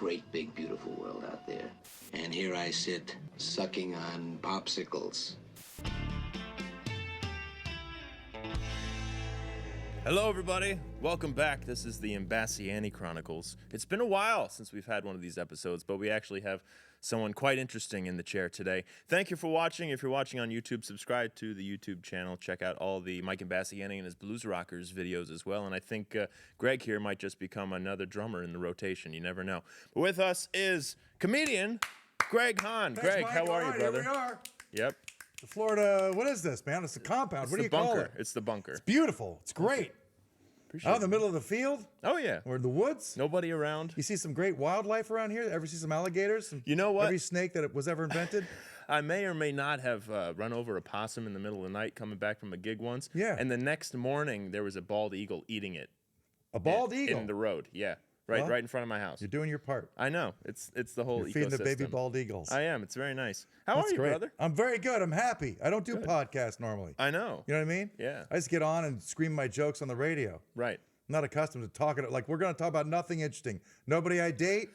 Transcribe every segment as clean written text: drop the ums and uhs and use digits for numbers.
great, big, beautiful world out there. And here I sit, sucking on popsicles. Hello, everybody. Welcome back. This is the Imbasciani Chronicles. It's been a while since we've had one of these episodes, but we actually have someone quite interesting in the chair today. Thank you for watching. If you're watching on YouTube, subscribe to the YouTube channel. Check out all the Mike Imbasciani and his Blues Rockers videos as well. And I think Greg here might just become another drummer in the rotation. You never know. But with us is comedian Greg Hahn. Thanks, Greg, Mike. how are All right, you, brother? Here we are. Yep. The Florida, what is this, man? It's a compound. What do you call it? It's the bunker. It's beautiful. It's great. Out in the middle of the field? Oh, yeah. Or in the woods? Nobody around. You see some great wildlife around here? Ever see some alligators? You know what? Every snake that was ever invented? I may or may not have run over a possum in the middle of the night coming back from a gig once. Yeah. And the next morning, there was a bald eagle eating it. A bald eagle? In the road, yeah. Well, Right in front of my house. You're doing your part. I know. It's the whole You're ecosystem. feeding the baby bald eagles. I am. It's very nice. How That's are you, great. brother? I'm very good. I'm happy. I don't do podcasts normally. I know. You know what I mean? Yeah. I just get on and scream my jokes on the radio. Right. I'm not accustomed to talking. Like, we're going to talk about nothing interesting. Nobody I date.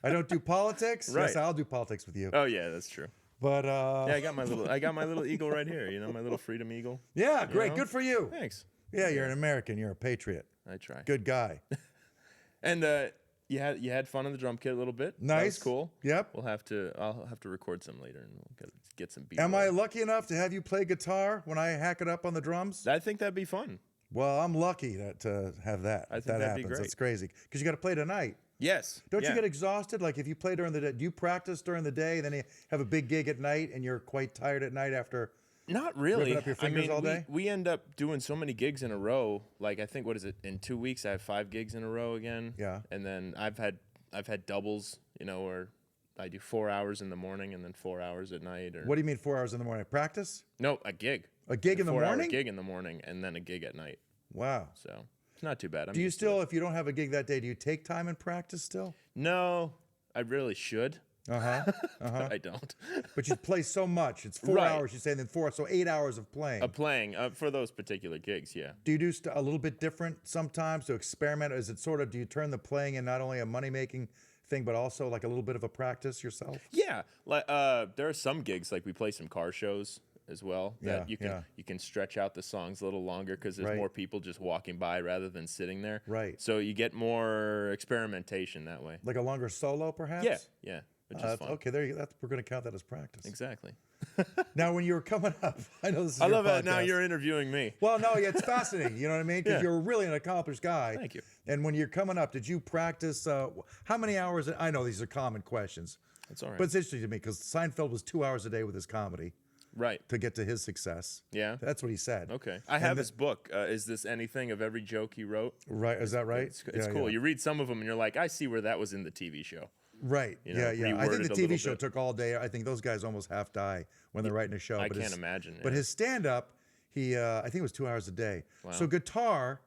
I don't do politics. Right. Yes, I'll do politics with you. Oh, yeah, that's true. But Yeah, I got my little eagle right here. You know, my little freedom eagle. yeah, great. know? Good for you. Thanks. Yeah, you're an American. You're a patriot. I try. Good guy. And you had fun on the drum kit a little bit. Nice. That was cool. Yep. I'll have to record some later and we'll get some beat. Am I lucky enough to have you play guitar when I hack it up on the drums? I think that'd be fun. Well, I'm lucky to have that. I think if that that'd be happens. great. That's crazy. Because you got to play tonight. Yes. Don't yeah. you get exhausted? Like if you play during the day, do you practice during the day, then you have a big gig at night and you're quite tired at night after? Not really. Ripping up your fingers all day? We end up doing so many gigs in a row. Like I think, what is it? In 2 weeks, I have 5 gigs in a row again. Yeah. And then I've had doubles, you know, where I do 4 hours in the morning and then 4 hours at night. Or What do you mean 4 hours in the morning? Practice? no, a gig. A gig in the 4-hour morning? gig in the morning and then a gig at night. Wow. So it's not too bad. I'm Do you used to still, it. if you don't have a gig that day, do you take time and practice still? No, I really should. Uh-huh. But I don't. But you play so much. It's 4 Right. hours, you say, and then 4, so 8 hours of playing. Playing for those particular gigs, yeah. Do you do a little bit different sometimes to experiment? Is it sort of, do you turn the playing in not only a money-making thing, but also like a little bit of a practice yourself? Yeah, like there are some gigs, like we play some car shows as well, that Yeah, you can stretch out the songs a little longer because there's Right. more people just walking by rather than sitting there. Right. So you get more experimentation that way. Like a longer solo, perhaps? Yeah, which is fun. Okay, there you go. We're going to count that as practice. Exactly. Now, when you were coming up, I know this is I your love it. Now podcast. you're interviewing me. Well, no, yeah, it's fascinating. You know what I mean? Because Yeah. you're really an accomplished guy. Thank you. And when you're coming up, did you practice? How many hours? I know these are common questions, That's all right. but it's interesting to me because Seinfeld was 2 hours a day with his comedy Right. to get to his success. Yeah. That's what he said. Okay. I have his book. Is This Anything, of every joke he wrote. Right? Is that right? It's Yeah, cool. yeah. You read some of them and you're like, I see where that was in the TV show. Right. You know, Yeah. I reworded think the a TV little show bit. took all day. I think those guys almost half die when they're writing a show. I but can't his- imagine. But yeah. his stand-up, I think it was 2 hours a day. Wow. So guitar,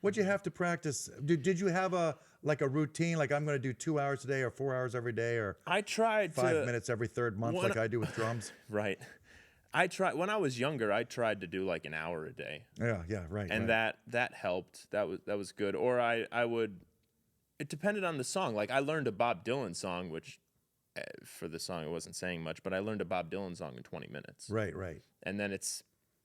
what'd you have to practice? Did you have a routine? Like I'm going to do 2 hours a day or 4 hours every day or I tried 5 minutes every third month One- like I do with drums? Right. When I was younger, I tried to do like an hour a day. Yeah, right. And right. that helped. That was good. Or I would, it depended on the song. Like I learned a Bob Dylan song, which for the song it wasn't saying much, but I learned a Bob Dylan song in 20 minutes. Right. And then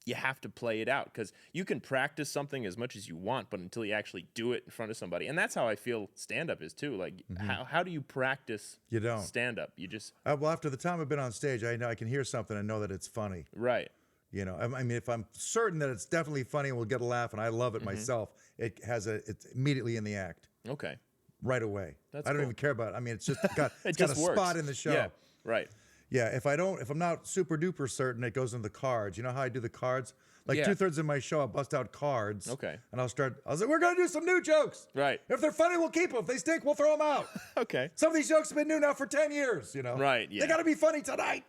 you have to play it out because you can practice something as much as you want, but until you actually do it in front of somebody. And that's how I feel stand-up is too. Like how do you practice You don't. stand-up? You just, Well, after the time I've been on stage, I know I can hear something and know that it's funny. right. You know, I mean, if I'm certain that it's definitely funny and we'll get a laugh and I love it myself, it's immediately in the act. Okay. Right away. That's I don't cool. even care about it. I mean, it's just got, It it's got a just works. spot in the show. Yeah, right. Yeah, if I'm not super duper certain, it goes in the cards. You know how I do the cards? Like Yeah. 2/3 of my show, I'll bust out cards. Okay. And I'll say, we're going to do some new jokes. Right. If they're funny, we'll keep them. If they stink, we'll throw them out. Okay. Some of these jokes have been new now for 10 years, you know? Right, yeah. They got to be funny tonight.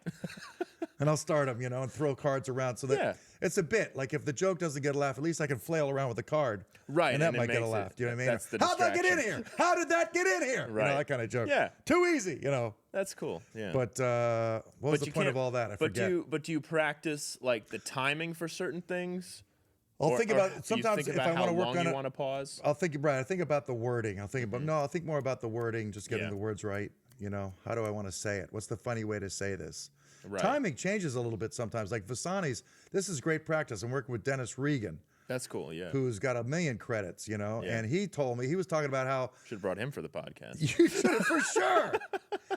And I'll start them, you know, and throw cards around so that Yeah. it's a bit. Like if the joke doesn't get a laugh, at least I can flail around with the card. Right, And that and it might get a makes laugh. it- Do you know what I mean? that's the How'd that get in distraction. here? How did that get in here? You Right. know, that kind of joke. Yeah. Too easy, you know. That's cool. Yeah. But what was But the you point of can't- all that? I but forget. do you practice like the timing for certain things, I'll think about do you sometimes think if about I want to how work long on you it. want to pause. I'll think I think about the wording. I'll think about no. I'll think more about the wording, just getting Yeah. the words right. You know, how do I want to say it? What's the funny way to say this? Right. Timing changes a little bit sometimes. Like Vasani's, this is great practice. I'm working with Dennis Regan, That's cool. Yeah. who's got 1 million credits. You know, Yeah. and he told me he was talking about how Should have brought him for the podcast. you should have for sure.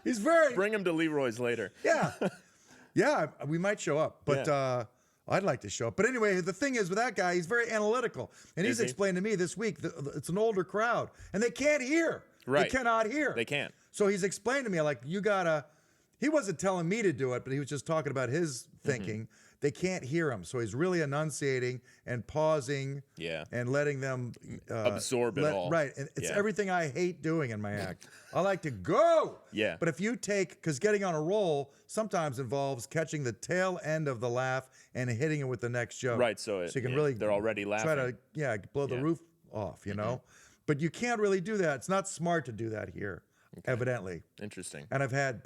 He's very Bring him to Leroy's later. yeah, yeah. We might show up, but. Yeah. I'd like to show up. But anyway, the thing is with that guy, he's very analytical. And he's Is he? explained to me this week that it's an older crowd and they can't hear. Right. They cannot hear. They can't. So he's explained to me, like, you gotta, he wasn't telling me to do it, but he was just talking about his thinking. They can't hear him. So he's really enunciating and pausing Yeah. and letting them Absorb it all. Right. And it's Yeah. everything I hate doing in my act. I like to go. Yeah. But if you because getting on a roll sometimes involves catching the tail end of the laugh and hitting it with the next joke. Right, so you can yeah, really they're already try laughing. to blow the Yeah. roof off, you know. But you can't really do that. It's not smart to do that here, evidently. Interesting. And I've had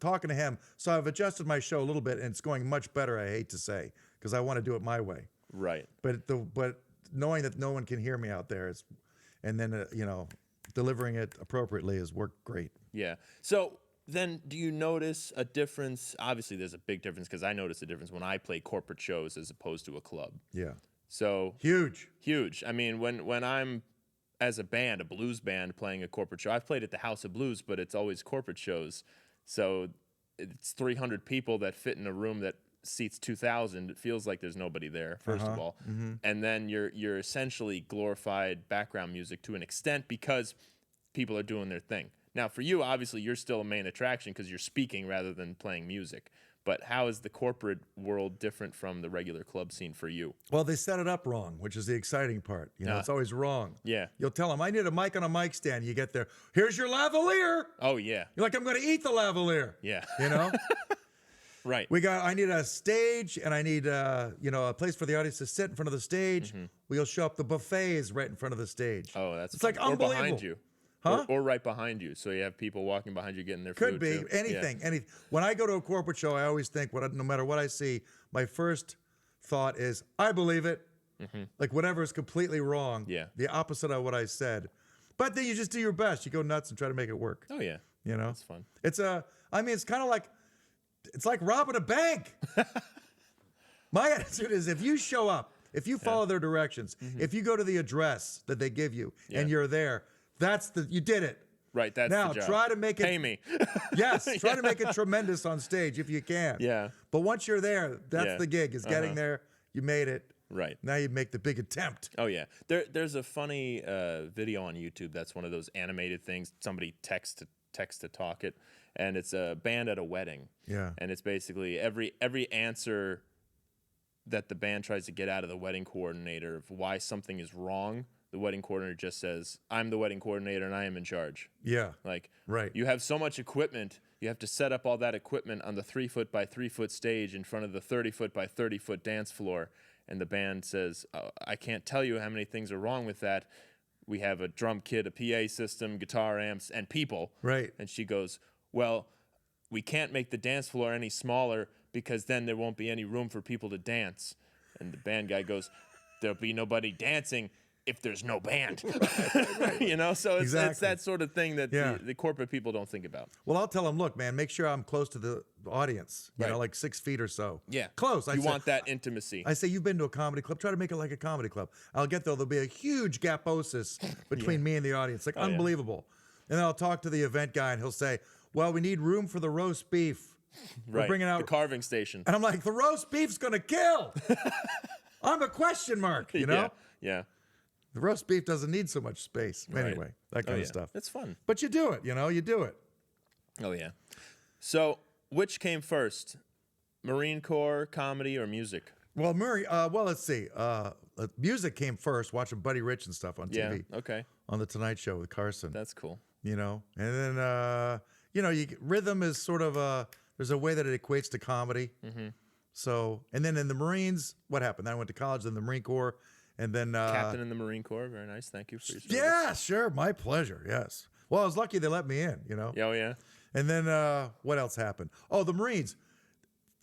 talking to him, so I've adjusted my show a little bit, and it's going much better. I hate to say, because I want to do it my way. Right. But knowing that no one can hear me out there and then delivering it appropriately has worked great. Yeah. So then do you notice a difference? Obviously, there's a big difference because I notice a difference when I play corporate shows as opposed to a club. Yeah. So Huge. I mean, when I'm as a band, a blues band playing a corporate show, I've played at the House of Blues, but it's always corporate shows. So it's 300 people that fit in a room that seats 2,000. It feels like there's nobody there, first of all. And then you're essentially glorified background music to an extent because people are doing their thing. Now, for you, obviously, you're still a main attraction because you're speaking rather than playing music. But how is the corporate world different from the regular club scene for you? Well, they set it up wrong, which is the exciting part. You know, it's always wrong. Yeah. You'll tell them, I need a mic on a mic stand. You get there. Here's your lavalier. Oh, yeah. You're like, I'm going to eat the lavalier. Yeah. You know? Right. I need a stage and I need, a place for the audience to sit in front of the stage. We'll show up the buffets right in front of the stage. Oh, that's It's like or unbelievable. behind you. Huh? Or right behind you. So you have people walking behind you getting their Could food. be too. anything. Yeah. Anything. When I go to a corporate show, I always think, no matter what I see, my first thought is, I believe it. Like whatever is completely wrong. Yeah. The opposite of what I said. But then you just do your best. You go nuts and try to make it work. Oh, yeah. You know, It's fun. it's kind of like, it's like robbing a bank. My attitude is, if you show up, if you follow their directions, if you go to the address that they give you and you're there, you did it. Right, that's Now, the job. try to make it. Pay me. Yes, try to make it tremendous on stage if you can. Yeah. But once you're there, that's Yeah. the gig, is getting there. You made it. Right. Now you make the big attempt. Oh, yeah. There's a funny video on YouTube that's one of those animated things. Somebody text to talk it, and it's a band at a wedding. Yeah. And it's basically every answer that the band tries to get out of the wedding coordinator of why something is wrong, the wedding coordinator just says, I'm the wedding coordinator and I am in charge. Yeah. Like, Right. you have so much equipment, you have to set up all that equipment on the 3 foot by 3 foot stage in front of the 30 foot by 30 foot dance floor. And the band says, I can't tell you how many things are wrong with that. We have a drum kit, a PA system, guitar amps, and people. Right. And she goes, well, we can't make the dance floor any smaller because then there won't be any room for people to dance. And the band guy goes, there'll be nobody dancing if there's no band. Right. You know, so it's that sort of thing that the corporate people don't think about. Well, I'll tell them, look, man, make sure I'm close to the audience, you know, like 6 feet or so. Yeah. Close. You want that intimacy. I say, you've been to a comedy club, try to make it like a comedy club. I'll get there, there'll be a huge gaposis between me and the audience, like unbelievable. And then I'll talk to the event guy and he'll say, well, we need room for the roast beef. We're bringing out the carving station. And I'm like, the roast beef's going to kill. I'm a question mark, you know? Yeah. The roast beef doesn't need so much space. Anyway, that kind of stuff. It's fun. But you do it, you know, you do it. Oh, yeah. So, which came first? Marine Corps, comedy, or music? Well, let's see. Music came first, watching Buddy Rich and stuff on TV. Yeah, okay. On The Tonight Show with Carson. That's cool. You know? And then, rhythm is sort of there's a way that it equates to comedy. So, and then in the Marines, what happened? Then I went to college in the Marine Corps. And then Captain in the Marine Corps, very nice. Thank you for your service. Yeah, sure, my pleasure. Yes. Well, I was lucky they let me in, you know. Oh yeah. And then what else happened? Oh, the Marines.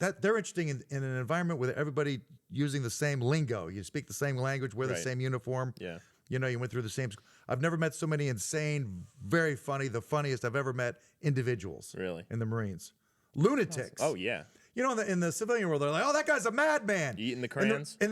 that they're interesting in an environment where everybody using the same lingo. You speak the same language, wear the same uniform. Yeah. You know, you went through the same. I've never met so many insane, very funny, the funniest I've ever met individuals. Really? In the Marines. Lunatics. Oh, yeah. You know, in the civilian world, they're like, "Oh, that guy's a madman." Eating the crayons? Well,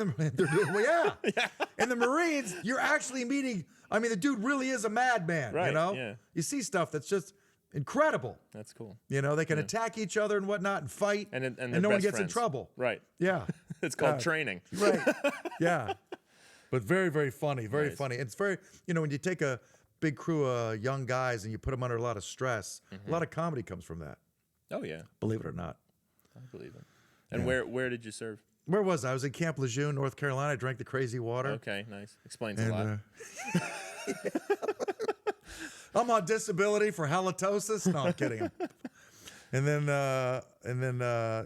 yeah. In the Marines, you're actually meeting. I mean, the dude really is a madman. Right, You know, yeah. You see stuff that's just incredible. That's cool. You know, they can attack each other and whatnot and fight, And no they're one best gets in friends. trouble. Right. Yeah, It's called training. right. Yeah, but very, very funny. Very Nice. funny. It's very, you know, when you take a big crew of young guys and you put them under a lot of stress, a lot of comedy comes from that. Oh, yeah. Believe it or not. I believe it. And where did you serve? Where was I? I was in Camp Lejeune, North Carolina. I drank the crazy water. Okay, nice. Explains a lot. I'm on disability for halitosis. No, I'm kidding. And then,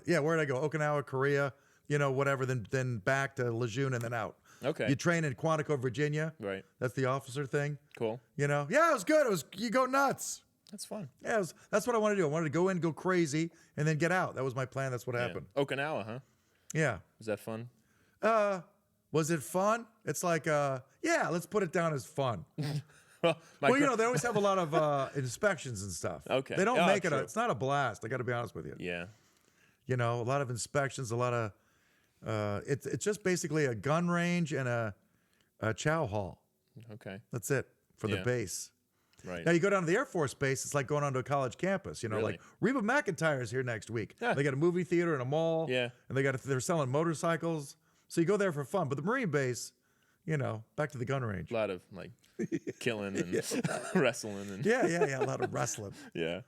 yeah, where'd I go? Okinawa, Korea, you know, whatever. Then back to Lejeune and then out. Okay. You train in Quantico, Virginia. Right. That's the officer thing. Cool. You know, yeah, it was good. You go nuts. That's fun. Yeah, that's what I wanted to do. I wanted to go in, go crazy, and then get out. That was my plan. That's what Yeah. happened. Okinawa, huh? Yeah. Was that fun? Was it fun? It's like, yeah, let's put it down as fun. Well, Well, you know, they always have a lot of inspections and stuff. Okay. They don't Oh, make it. true. It's not a blast. I got to be honest with you. Yeah. You know, a lot of inspections, a lot of. It's just basically a gun range and a chow hall. Okay. That's it for the Yeah. base. Right. Now you go down to the Air Force Base. It's like going onto a college campus. You know, Really? like Reba McEntire's here next week. Yeah. They got a movie theater and a mall. Yeah. And they're selling motorcycles. So you go there for fun. But the Marine base, you know, back to the gun range. A lot of like killing and wrestling and Yeah, a lot of wrestling. yeah.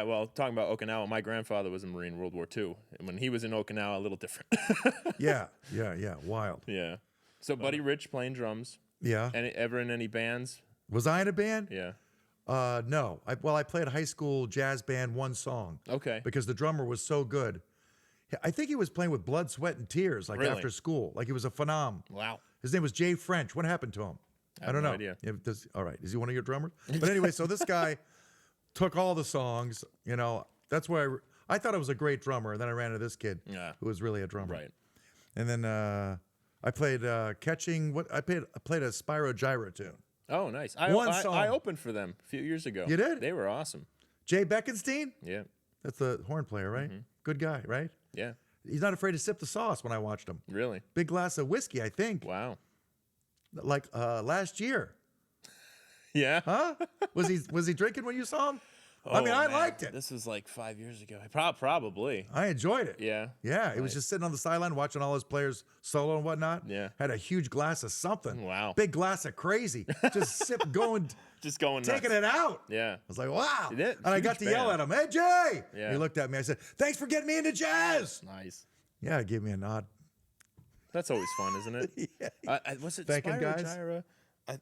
Well, talking about Okinawa, my grandfather was a Marine in World War II. And when he was in Okinawa, a little different. Yeah, wild. Yeah. So Buddy Rich playing drums. Yeah. Ever in any bands? Was I in a band? Yeah. No. I played a high school jazz band, one song. Okay. Because the drummer was so good. I think he was playing with blood, sweat, and tears, like Really? after school. Like he was a phenom. Wow. His name was Jay French. What happened to him? I have don't no know. idea. Yeah, all right. Is he one of your drummers? But anyway, so this guy took all the songs. You know, that's where I thought I was a great drummer. And then I ran into this kid who was really a drummer. Right. And then I played catching. I played a Spyro Gyra tune. Oh, nice. One song. I opened for them a few years ago. You did? They were awesome. Jay Beckenstein? Yeah. That's the horn player, right? Good guy, right? Yeah. He's not afraid to sip the sauce when I watched him. Really? Big glass of whiskey, I think. Wow. Like last year. Yeah. Huh? Was he drinking when you saw him? I mean, I liked it. This was like 5 years ago. Probably. I enjoyed it. Yeah. Yeah, he was just sitting on the sideline watching all his players solo and whatnot. Yeah. Had a huge glass of something. Wow. Big glass of crazy. Just going, Just going nuts. taking it out. Yeah. I was like, wow. It is. And I got to Huge yell band. at him, "Hey, Jay!" Yeah. He looked at me. I said, "Thanks for getting me into jazz." Nice. Yeah, give me a nod. That's always fun, isn't it? Yeah. Was it Thanking Spyro guys? Gyra?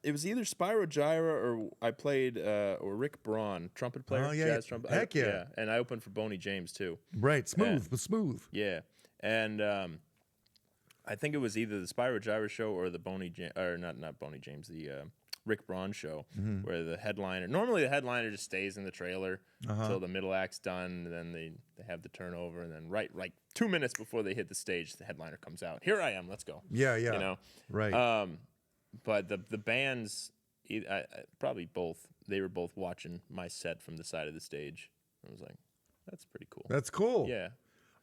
It was either Spyro Gyra or I played or Rick Braun, trumpet player, Oh, yeah. jazz trumpet. Heck yeah. And I opened for Boney James too. Right, smooth, but smooth. Yeah, and I think it was either the Spyro Gyra show or the not Boney James, the Rick Braun show, where the headliner. Normally, the headliner just stays in the trailer until the middle act's done, and then they have the turnover, and then right like 2 minutes before they hit the stage, the headliner comes out. Here I am. Let's go. Yeah. You know. Right. But the bands, probably both, they were both watching my set from the side of the stage. I was like, that's pretty cool. That's cool. Yeah.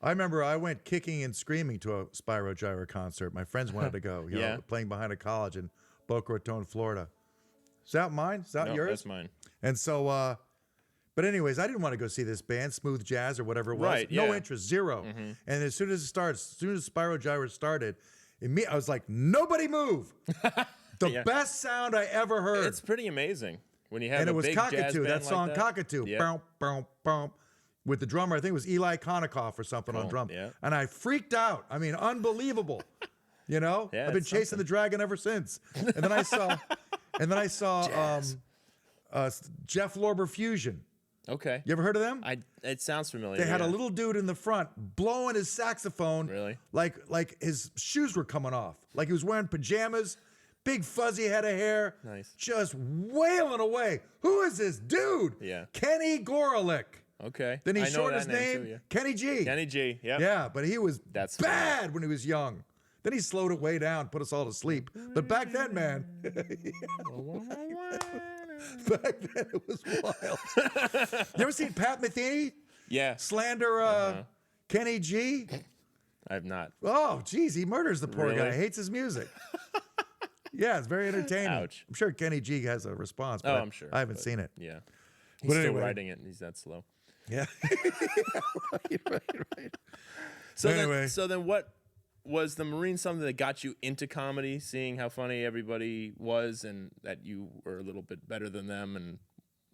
I remember I went kicking and screaming to a Spyro Gyra concert. My friends wanted to go. You know, playing behind a college in Boca Raton, Florida. Is that mine? Is that No, yours? that's mine. And so, but anyways, I didn't want to go see this band, Smooth Jazz or whatever it was. Right, No yeah. interest, zero. And as soon as Spyro Gyra started, I was like, nobody move. The best sound I ever heard. It's pretty amazing when you have And a it was big jazz Cockatoo, band that song like Cockatoo. Yep. Boom, boom, boom. With the drummer, I think it was Eli Konikoff or something on drum. yeah. And I freaked out. I mean, unbelievable. You know? Yeah, I've been it's chasing the dragon ever since. And then I saw Jeff Lorber Fusion. Okay. You ever heard of them? It sounds familiar. They had a yeah. little dude in the front blowing his saxophone. Really? Like his shoes were coming off. Like he was wearing pajamas, big fuzzy head of hair. Nice. Just wailing away. Who is this dude? Yeah. Kenny Gorelick. Okay. Then he I know shortened that his name, too, yeah. Kenny G. Kenny G. Yep. Yeah, but he was That's bad when he was young. Then he slowed it way down, put us all to sleep. But back then, man, back then it was wild. You ever seen Pat Metheny Yeah. slander Kenny G? I have not. Oh, geez, he murders the poor guy. Really? Hates his music. Yeah, it's very entertaining. Ouch. I'm sure Kenny G has a response, but I'm sure. I haven't seen it. Yeah. But He's still anyway. writing it, and he's that slow. Yeah. right. So Anyway. then what was the Marine something that got you into comedy, seeing how funny everybody was and that you were a little bit better than them and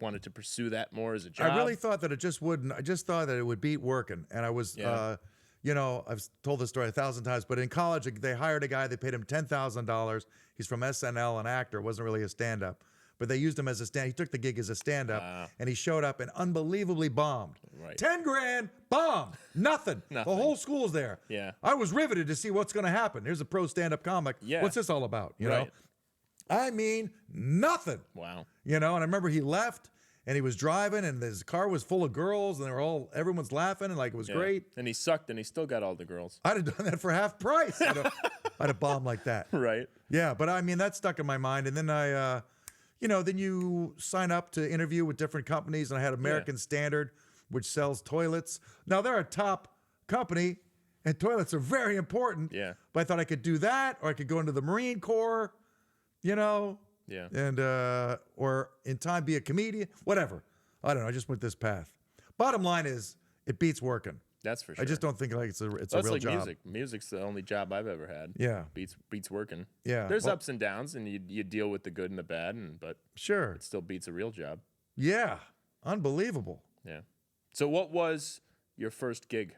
wanted to pursue that more as a job? I really thought that it just wouldn't. I just thought that it would beat working. And I was, Yeah. I've told this story 1,000 times, but in college, they hired a guy, they paid him $10,000. He's from SNL, an actor, wasn't really a stand-up. But they used him as a he took the gig as a stand-up, and he showed up and unbelievably bombed. Right. 10 grand, bomb, nothing. The whole school's there. Yeah. I was riveted to see what's going to happen. Here's a pro stand-up comic. Yeah. What's this all about? You know? Right. I mean, nothing. Wow. And I remember he left, and he was driving, and his car was full of girls, and everyone's laughing, and like it was Yeah. great. And he sucked, and he still got all the girls. I'd have done that for half price. I'd have bombed like that. Right. Yeah, but I mean, that stuck in my mind. And then then you sign up to interview with different companies, and I had American Standard, which sells toilets. Now, they're a top company, and toilets are very important. Yeah. But I thought I could do that, or I could go into the Marine Corps, Yeah. and or in time be a comedian, whatever. I don't know. I just went this path. Bottom line is, it beats working. That's for sure. I just don't think like it's a That's real like job. music. Music's the only job I've ever had. Yeah. Beats working. Yeah. There's Well- ups and downs, and you deal with the good and the bad, but Sure. it still beats a real job. Yeah. Unbelievable. Yeah. So what was your first gig?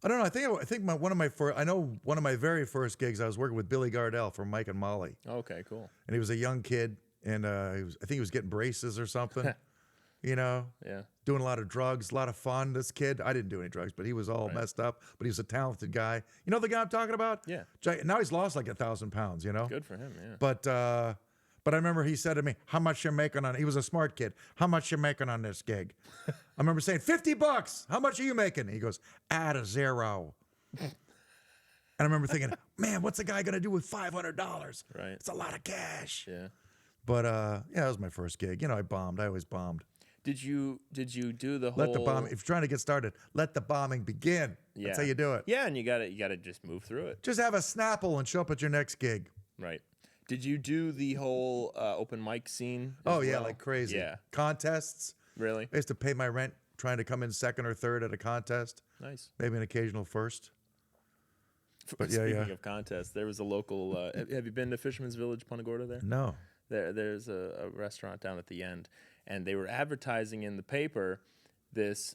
I don't know. I think one of my very first gigs, I was working with Billy Gardell from Mike and Molly, Okay, cool. and he was a young kid, and I think he was getting braces or something, Yeah. doing a lot of drugs, a lot of fun. This kid, I didn't do any drugs, but he was all messed up, but he was a talented guy. You know the guy I'm talking about? Yeah. Now he's lost like 1,000 pounds, Good for him, yeah. But I remember he said to me, "How much you making on?" He was a smart kid. "How much you making on this gig?" I remember saying, $50. How much are you making? He goes, "Add a zero." And I remember thinking, man, what's a guy gonna do with $500? Right. It's a lot of cash. Yeah. But that was my first gig. I bombed. I always bombed. Did you do the whole Let the bomb. If you're trying to get started, let the bombing begin. Yeah. That's how you do it. Yeah, and you gotta just move through it. Just have a Snapple and show up at your next gig. Right. Did you do the whole open mic scene? Oh as yeah, well? like crazy. Yeah. Contests. Really? I used to pay my rent trying to come in second or third at a contest. Nice. Maybe an occasional first. But yeah, Speaking yeah. of contests, there was a local. Have you been to Fisherman's Village, Punta Gorda? There. No. There's a restaurant down at the end, and they were advertising in the paper this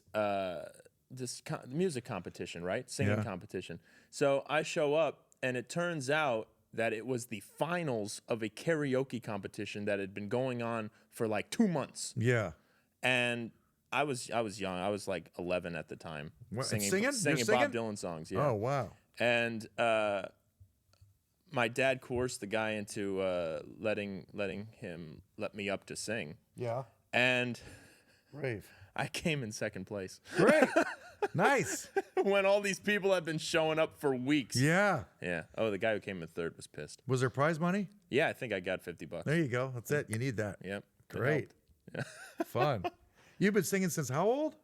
music competition, right? Singing Yeah. competition. So I show up, and it turns out that it was the finals of a karaoke competition that had been going on for like 2 months. Yeah. And I was young. I was like 11 at the time. What, Singing singing? You're Bob singing? Dylan songs. Yeah. Oh wow. And my dad coerced the guy into letting him let me up to sing. Yeah. And Brave. I came in second place. Great. Nice. When all these people had been showing up for weeks. Yeah. Yeah. Oh, the guy who came in third was pissed. Was there prize money? Yeah, I think I got $50. There you go. That's it. You need that. Yep. it Great. helped. Fun. You've been singing since how old?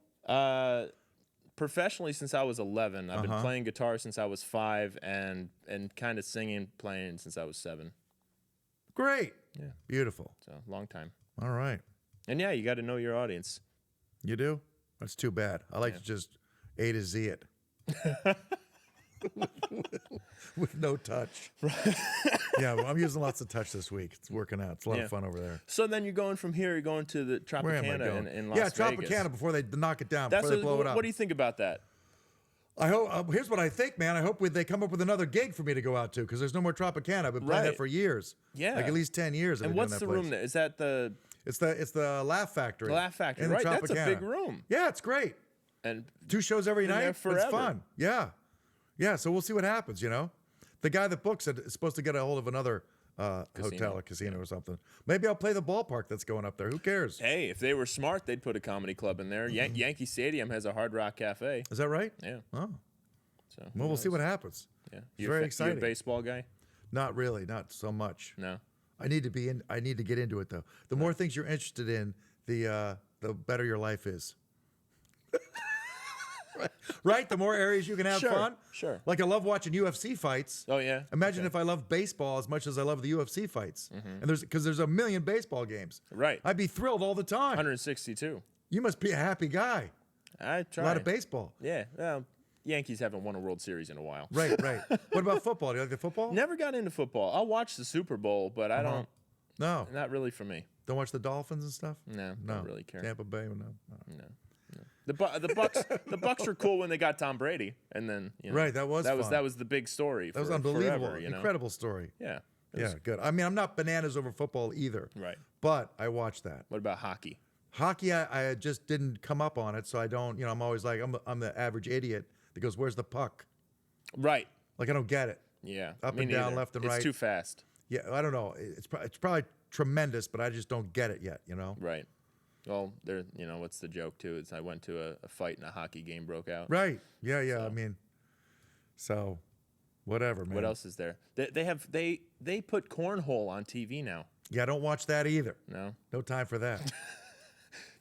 Professionally since I was 11. I've been Uh-huh. playing guitar since I was 5 and kind of singing, playing since I was 7. Great. Yeah. Beautiful. So, long time. All right. And yeah, you got to know your audience. You do? That's too bad. I like to just A to Z it. With no touch. Yeah, well, I'm using lots of touch this week. It's working out. It's a lot Yeah. of fun over there. So then you're going from here, you're going to the Where am I Tropicana going? in Las yeah, Vegas. Tropicana before they knock it down, That's before they blow it up. What do you think about that? I hope. Here's what I think, man. I hope they come up with another gig for me to go out to because there's no more Tropicana. I've been playing that Right. for years. Yeah. like at least 10 years. I've And been doing what's that the room place. there? Is that the It's the Laugh Factory. Laugh Factory? in the Right, that's a Tropicana. big room. Yeah, it's great. And 2 shows every Been there night. It's forever. fun. Yeah, yeah. So we'll see what happens. The guy that books it is supposed to get a hold of another hotel or casino or something. Maybe I'll play the ballpark that's going up there. Who cares? Hey, if they were smart, they'd put a comedy club in there. Yankee Stadium has a Hard Rock Cafe. Is that right? Yeah. Oh. So Well, we'll see what happens. Yeah. It's very exciting. You a baseball guy? Not really, not so much. No. I need to get into it though. The more things you're interested in, the better your life is. Right? The more areas you can have fun. Sure. Like I love watching UFC fights. Oh yeah. Imagine if I love baseball as much as I love the UFC fights. And there's a million baseball games. Right. I'd be thrilled all the time. 162. You must be a happy guy. I A try. lot of baseball. Yeah. Well, Yankees haven't won a World Series in a while. Right. What about football? Do you like the football? Never got into football. I'll watch the Super Bowl, but I don't. No. Not really for me. Don't watch the Dolphins and stuff? No. Don't really care. Tampa Bay? No. No. The Bucks were cool when they got Tom Brady, and then Right, that was fun. that was the big story. That was for unbelievable. forever, Incredible story. Yeah. Yeah, good. I mean, I'm not bananas over football either. Right. But I watch that. What about hockey? Hockey, I just didn't come up on it, so I don't. I'm always like, I'm the average idiot that goes, "Where's the puck?" Right. Like I don't get it. Yeah. Up me and down, neither. left and It's right. too fast. Yeah, I don't know. It's probably tremendous, but I just don't get it yet. Right. Well, there. What's the joke too? Is I went to a fight and a hockey game broke out. Right. Yeah. I mean, so whatever, man. What else is there? They put cornhole on TV now. Yeah, I don't watch that either. No time for that.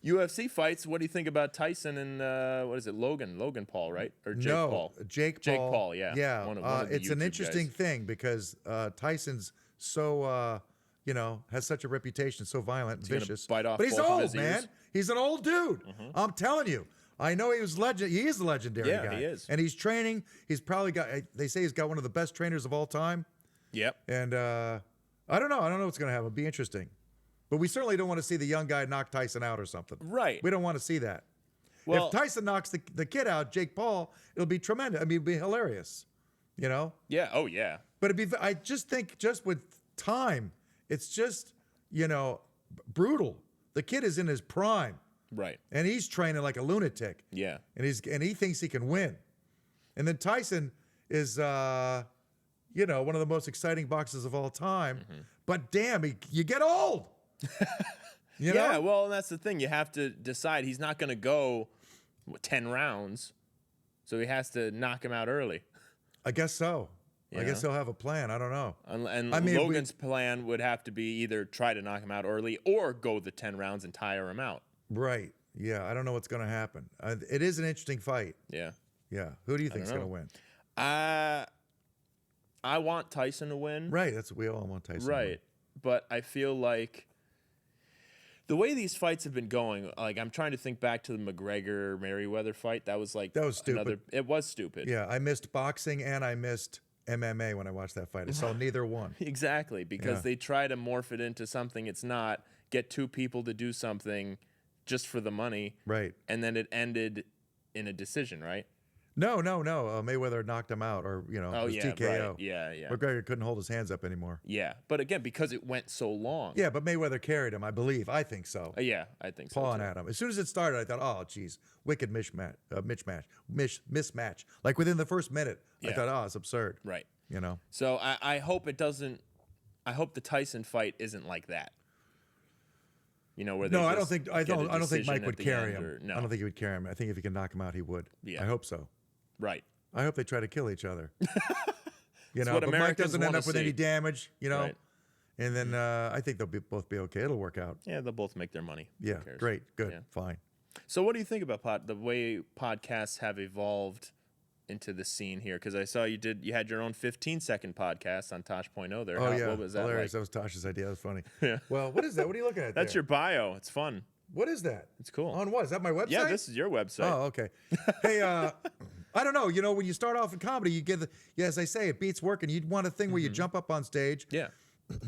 UFC fights. What do you think about Tyson and what is it? Logan Paul, right? Or Jake Paul? Jake Paul. Jake Paul. Yeah. Yeah. One of the it's an YouTube interesting guys. thing because Tyson's so has such a reputation, so violent and gonna vicious. bite off but he's both of old, his man. ears? He's an old dude. I'm telling you. I know he was legend. He is a legendary Yeah, guy. he is. And he's training. He's probably got. They say he's got one of the best trainers of all time. Yep. And I don't know. I don't know what's going to happen. It'll be interesting. But we certainly don't want to see the young guy knock Tyson out or something. Right. We don't want to see that. Well, if Tyson knocks the kid out, Jake Paul, it'll be tremendous. I mean, it'll be hilarious. Yeah. Oh yeah. But I just think just with time, it's just, brutal. The kid is in his prime. Right. And he's training like a lunatic. Yeah. And he thinks he can win. And then Tyson is one of the most exciting boxers of all time. But damn, you get old. You know? Yeah, well, that's the thing. You have to decide. He's not going to go 10 rounds, so he has to knock him out early. I guess so. I Yeah. guess he'll have a plan. I don't know. And I mean, Logan's plan would have to be either try to knock him out early or go the 10 rounds and tire him out. Right. Yeah. I don't know what's going to happen. It is an interesting fight. Yeah. Yeah. Who do you think is going to win? I want Tyson to win. Right. That's what we all want Tyson to win. Right. But I feel like the way these fights have been going, like I'm trying to think back to the McGregor-Merriweather fight. That was stupid. It was stupid. Yeah. I missed boxing and I missed MMA when I watched that fight. I saw neither one. Exactly. Because they try to morph it into something it's not, get two people to do something just for the money. Right. And then it ended in a decision, right? No. Mayweather knocked him out, or it was TKO. Right. Yeah. McGregor couldn't hold his hands up anymore. Yeah, but again, because it went so long. Yeah, but Mayweather carried him, I believe. I think so. Yeah, I think so. Pawing too. at him. As soon as it started, I thought, oh, geez, wicked mismatch. Like within the first minute, I Yeah. thought, oh, it's absurd. Right. You know. So I hope it doesn't. I hope the Tyson fight isn't like that. Where they No, I just don't think get a I don't think decision Mike at would the carry end him. or- no. I don't think he would carry him. I think if he can knock him out, he would. Yeah. I hope so. Right. I hope they try to kill each other. what but Mike Americans doesn't end wanna up with see. any damage. Right. And then I think they'll both be okay. It'll work out. Yeah, they'll both make their money. Who Yeah, cares? great, good, Yeah. fine. So what do you think about the way podcasts have evolved into the scene here? Because I saw you had your own 15-second podcast on Tosh.0 there. Oh yeah, What was that hilarious. like? That was Tosh's idea. That was funny. Yeah. Well, what is that? What are you looking at? That's there? your bio. It's fun. What is that? It's cool. On what? Is that my website? Yeah, this is your website. Oh, okay. Hey, I don't know. When you start off in comedy, you get as I say, it beats working. You want a thing where you jump up on stage. Yeah.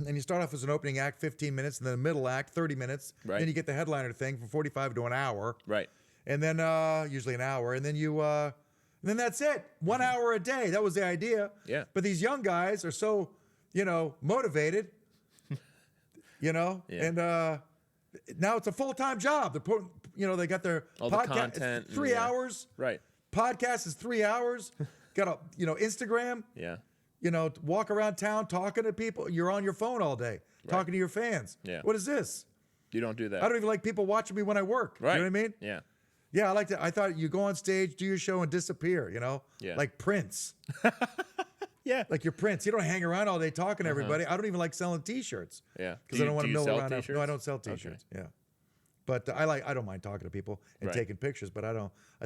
And you start off as an opening act, 15 minutes, and then a middle act, 30 minutes. Right. Then you get the headliner thing from 45 to an hour. Right. And then usually an hour. And then and then that's it. 1 hour a day. That was the idea. Yeah. But these young guys are so, motivated. Yeah. And now it's a full-time job. They're putting, they got their All the podcast. content It's 3 and, hours. Right. Podcast is 3 hours. Got a, Instagram. Yeah. walk around town talking to people. You're on your phone all day talking to your fans. Yeah. What is this? You don't do that. I don't even like people watching me when I work. Right. You know what I mean? Yeah. Yeah, I thought you go on stage, do your show, and disappear. Yeah. Like Prince. Yeah. Like you're Prince. You don't hang around all day talking to everybody. I don't even like selling T-shirts. Yeah. Because I don't want do to you know sell around. T-shirts? No, I don't sell T-shirts. Yeah. But I don't mind talking to people and Right. taking pictures, but I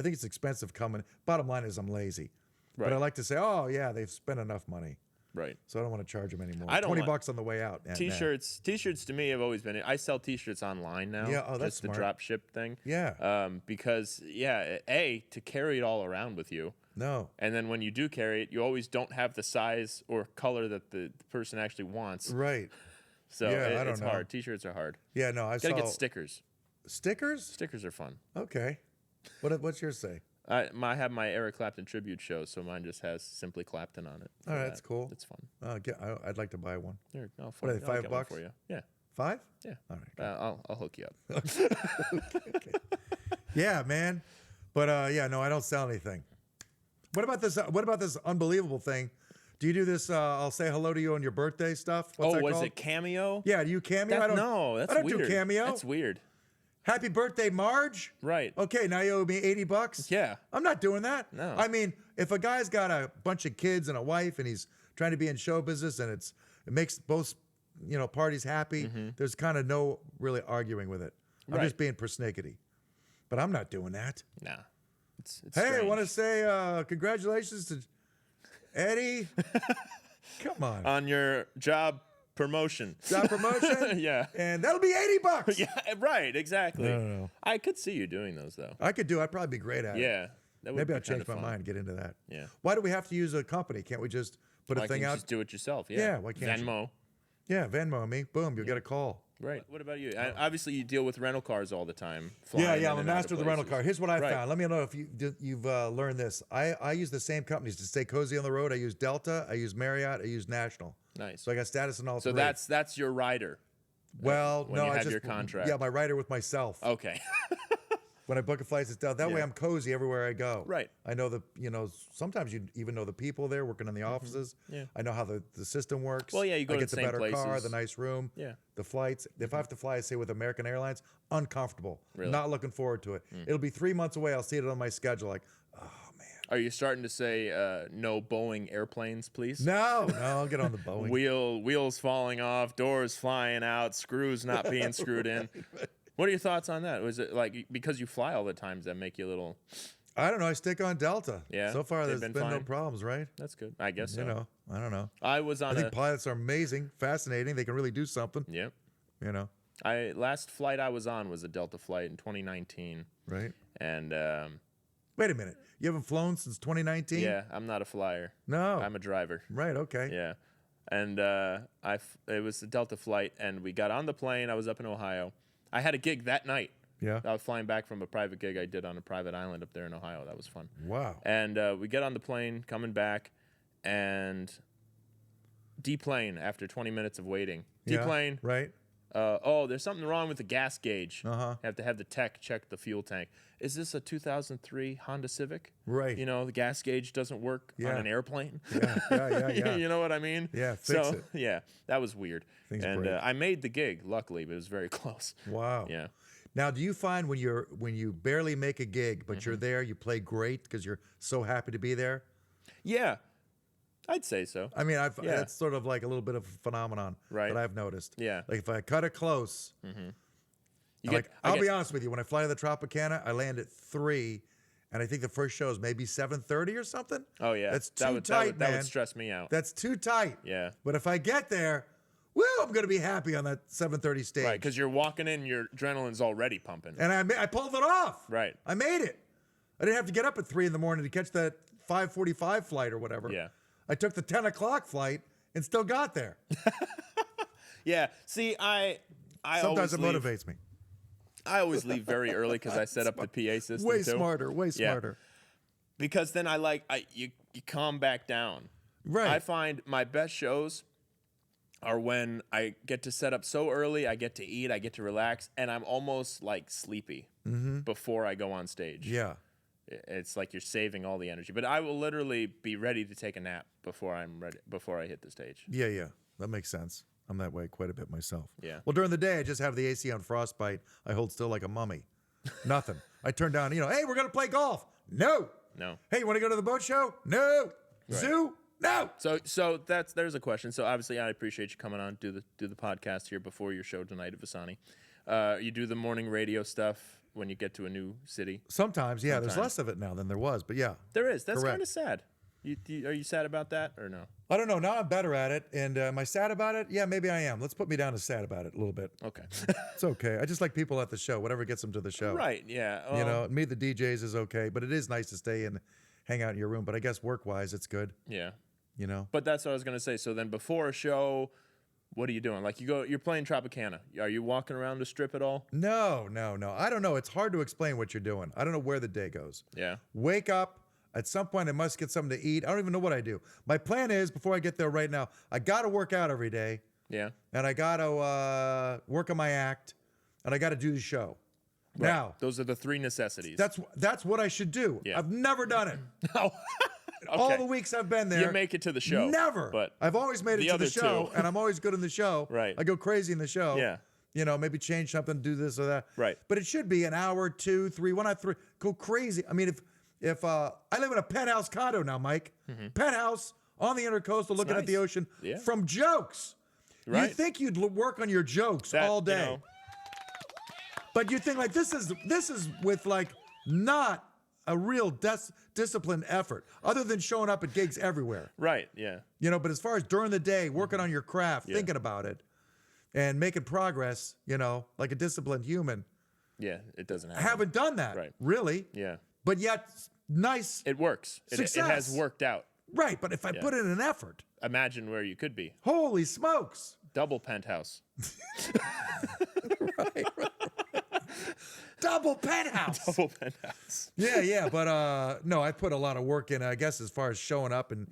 think it's expensive coming. Bottom line is I'm lazy. Right. But I like to say, oh yeah, they've spent enough money. Right. So I don't want to charge them anymore. I don't $20 on the way out. T-shirts to me have always been. I sell T-shirts online now. Yeah, oh, that's just the smart. drop ship thing. Yeah. Because to carry it all around with you. No. And then when you do carry it, you always don't have the size or color that the person actually wants. Right. So Yeah, I don't it's know. hard. T-shirts are hard. Yeah, no, I Gotta saw get stickers. stickers. Stickers are fun. Okay. What's yours say? I have my Eric Clapton tribute show, so mine just has Simply Clapton on it. All right, that's cool. It's fun. I'd like to buy one. Here, I'll What are they, I'll get one $5? for you? Yeah. 5? Yeah. All right. I'll hook you up. Okay. Yeah, man. But no, I don't sell anything. What about this unbelievable thing? Do you do this? I'll say hello to you on your birthday stuff. What's that was called? it Cameo? Yeah, do you Cameo? No, that's I don't weird. do Cameo. That's weird. Happy birthday, Marge. Right. Okay, now you owe me $80. Yeah. I'm not doing that. No. I mean, if a guy's got a bunch of kids and a wife and he's trying to be in show business and it makes both parties happy, there's kind of no really arguing with it. I'm Right. just being persnickety. But I'm not doing that. Nah. It's Hey, I strange. want to say congratulations to Eddie. Come on. your job promotion. Job promotion? Yeah. And that'll be $80. Yeah, right, exactly. No. I could see you doing those though. I'd probably be great at it. Yeah. That would Maybe be I'll change kinda my fun. mind and get into that. Yeah. Why do we have to use a company? Can't we just put a Why thing can't you out? just do it yourself? Yeah. Yeah, why can't you? Venmo. Yeah, Venmo me. Boom, you'll get a call. Right. What about you? Obviously, you deal with rental cars all the time. Yeah, flying in I'm a and out master of the rental places. car. Here's what I Right. found. Let me know if you've learned this. I use the same companies to stay cozy on the road. I use Delta, I use Marriott, I use National. Nice. So I got status in all So three. that's your rider. well, when no, you I have just your contract. Yeah, my rider with myself. Okay. When I book a flight, it's Delta. That way Yeah. I'm cozy everywhere I go. Right. I know sometimes you even know the people there working in the offices. Yeah. I know how the system works. Well, yeah, you go I to get the the same better car, places. the nice room. Yeah. The flights. If I have to fly, say with American Airlines, uncomfortable. Really? Not looking forward to it. It'll be 3 months away. I'll see it on my schedule. Like, oh man. Are you starting to say no Boeing airplanes, please? No, I'll get on the Boeing. Wheels falling off, doors flying out, screws not being screwed in. What are your thoughts on that? Was it like because you fly all the time, does that make you a little? I don't know. I stick on Delta. Yeah, So far, they've there's been been no fine? problems, right? That's good. I guess so. I don't know. I was I on think pilots are amazing, fascinating. They can really do something. Yep. Last flight I was on was a Delta flight in 2019, Right. and Wait a minute. You haven't flown since 2019? yeah, I'm not a flyer. No. I'm a driver. Right. Okay. Yeah, and it was a Delta flight, and we got on the plane. I was up in Ohio. I had a gig that night. Yeah. I was flying back from a private gig I did on a private island up there in Ohio. That was fun. Wow. And we get on the plane, coming back, and deplane after 20 minutes of waiting. Yeah, Deplane. Right. There's something wrong with the gas gauge. Uh-huh. Have to have the tech check the fuel tank. Is this a 2003 Honda Civic? Right. The gas gauge doesn't work on Yeah. an airplane. Yeah. You know what I mean? Yeah, fix it. Yeah, that was weird. Things and break. I made the gig, luckily, but it was very close. Wow. Yeah. Now, do you find when you barely make a gig, but you're there, you play great because you're so happy to be there? Yeah, I'd say so. I mean, Yeah. that's sort of like a little bit of a phenomenon Right. that I've noticed. Yeah. Like if I cut it close, I'll be honest with you. When I fly to the Tropicana, I land at 3, and I think the first show is maybe 7:30 or something. Oh yeah, That's that too would, tight, that man. would stress me out. That's too tight. Yeah. But if I get there, woo, I'm going to be happy on that 7:30 stage. Right, because you're walking in, your adrenaline's already pumping. And I pulled it off. Right. I made it. I didn't have to get up at 3 in the morning to catch that 5:45 flight or whatever. Yeah. I took the 10 o'clock flight and still got there. Yeah. See, I Sometimes always it leave, motivates me. I always leave very early because I set up the PA system. Way too. smarter. Way Yeah. smarter. Because then you calm back down. Right. I find my best shows are when I get to set up so early, I get to eat, I get to relax, and I'm almost like sleepy before I go on stage. Yeah. it's like you're saving all the energy. But I will literally be ready to take a nap before I hit the stage. Yeah, that makes sense. I'm that way quite a bit myself. Yeah. Well, during the day, I just have the AC on frostbite. I hold still like a mummy. Nothing. I turn down, hey, we're going to play golf. No. Hey, you want to go to the boat show? No. Right. Zoo? No. So there's a question. So obviously I appreciate you coming on, do the podcast here before your show tonight at Imbasciani. You do the morning radio stuff when you get to a new city. Sometimes, yeah. There's less of it now than there was, but yeah. There is. That's kind of sad. Are you sad about that or no? I don't know. Now I'm better at it. And am I sad about it? Yeah, maybe I am. Let's put me down as sad about it a little bit. Okay. It's okay. I just like people at the show, whatever gets them to the show. Right, yeah. Me, the DJs is okay, but it is nice to stay and hang out in your room. But I guess work-wise, it's good. Yeah. But that's what I was going to say. So then before a show, what are you doing? Like you're playing Tropicana. Are you walking around the strip at all? No. I don't know. It's hard to explain what you're doing. I don't know where the day goes. Yeah. Wake up. At some point, I must get something to eat. I don't even know what I do. My plan is, before I get there right now, I got to work out every day. Yeah. And I got to work on my act. And I got to do the show. Right. Now. Those are the 3 necessities. That's what I should do. Yeah. I've never done it. No. Okay. All the weeks I've been there. You make it to the show. Never. But I've always made it to the show. And I'm always good in the show. Right. I go crazy in the show. Yeah. Maybe change something, do this or that. Right. But it should be an hour, 2, 3, 1 out 3. Go crazy. I mean, if I live in a penthouse condo now, Mike, penthouse on the intercoastal, looking at the ocean from jokes. Right. You think you'd work on your jokes all day, but you think like this is with like not a real disciplined effort, other than showing up at gigs everywhere. Right. Yeah. But as far as during the day, working on your craft, thinking about it, and making progress, like a disciplined human. Yeah, it doesn't happen. I haven't done that. Right. Really. Yeah. But yet, nice. It works. It has worked out. Right, but if I put in an effort. Imagine where you could be. Holy smokes. Double penthouse. right. Double penthouse. Double penthouse. Yeah, but no, I put a lot of work in, I guess, as far as showing up. And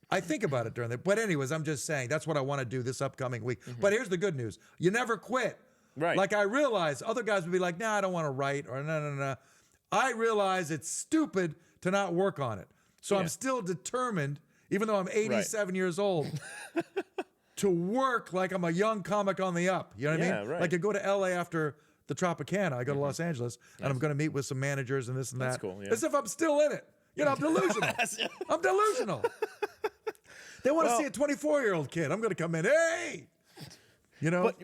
I think about it during the, but anyways, I'm just saying, that's what I want to do this upcoming week. But here's the good news. You never quit. Right. Like I realize other guys would be like, nah, I don't want to write, or no. I realize it's stupid to not work on it. So I'm still determined, even though I'm 87 years old, to work like I'm a young comic on the up. You know what I mean? Right. Like I go to LA after the Tropicana. I go to Los Angeles, and I'm going to meet with some managers and this and that. That's cool, yeah. As if I'm still in it. I'm delusional. I'm delusional. They want to see a 24-year-old kid. I'm going to come in, hey!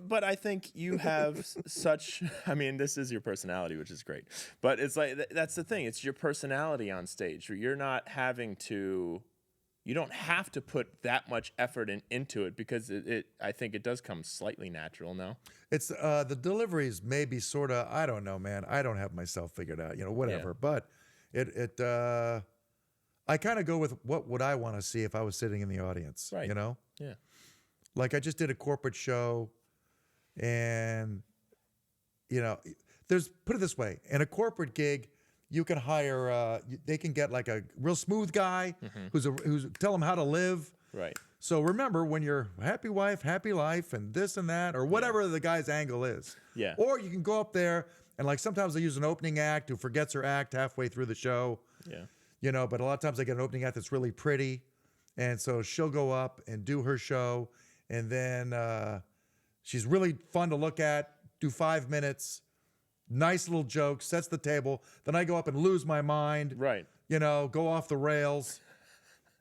But I think you have such, I mean, this is your personality, which is great. But it's like, that's the thing. It's your personality on stage. You don't have to put that much effort into it, because I think it does come slightly natural now. It's the deliveries maybe sort of, I don't know, man. I don't have myself figured out, whatever. Yeah. But I kind of go with what would I want to see if I was sitting in the audience, right. Yeah. Like I just did a corporate show, and put it this way, in a corporate gig, you can hire they can get like a real smooth guy who's tell them how to live. Right. So remember, when you're happy wife, happy life, and this and that, or whatever the guy's angle is. Yeah. Or you can go up there and like sometimes they use an opening act who forgets her act halfway through the show. Yeah. But a lot of times they get an opening act that's really pretty, and so she'll go up and do her show. And then she's really fun to look at, do 5 minutes, nice little joke, sets the table. Then I go up and lose my mind. Right. Go off the rails,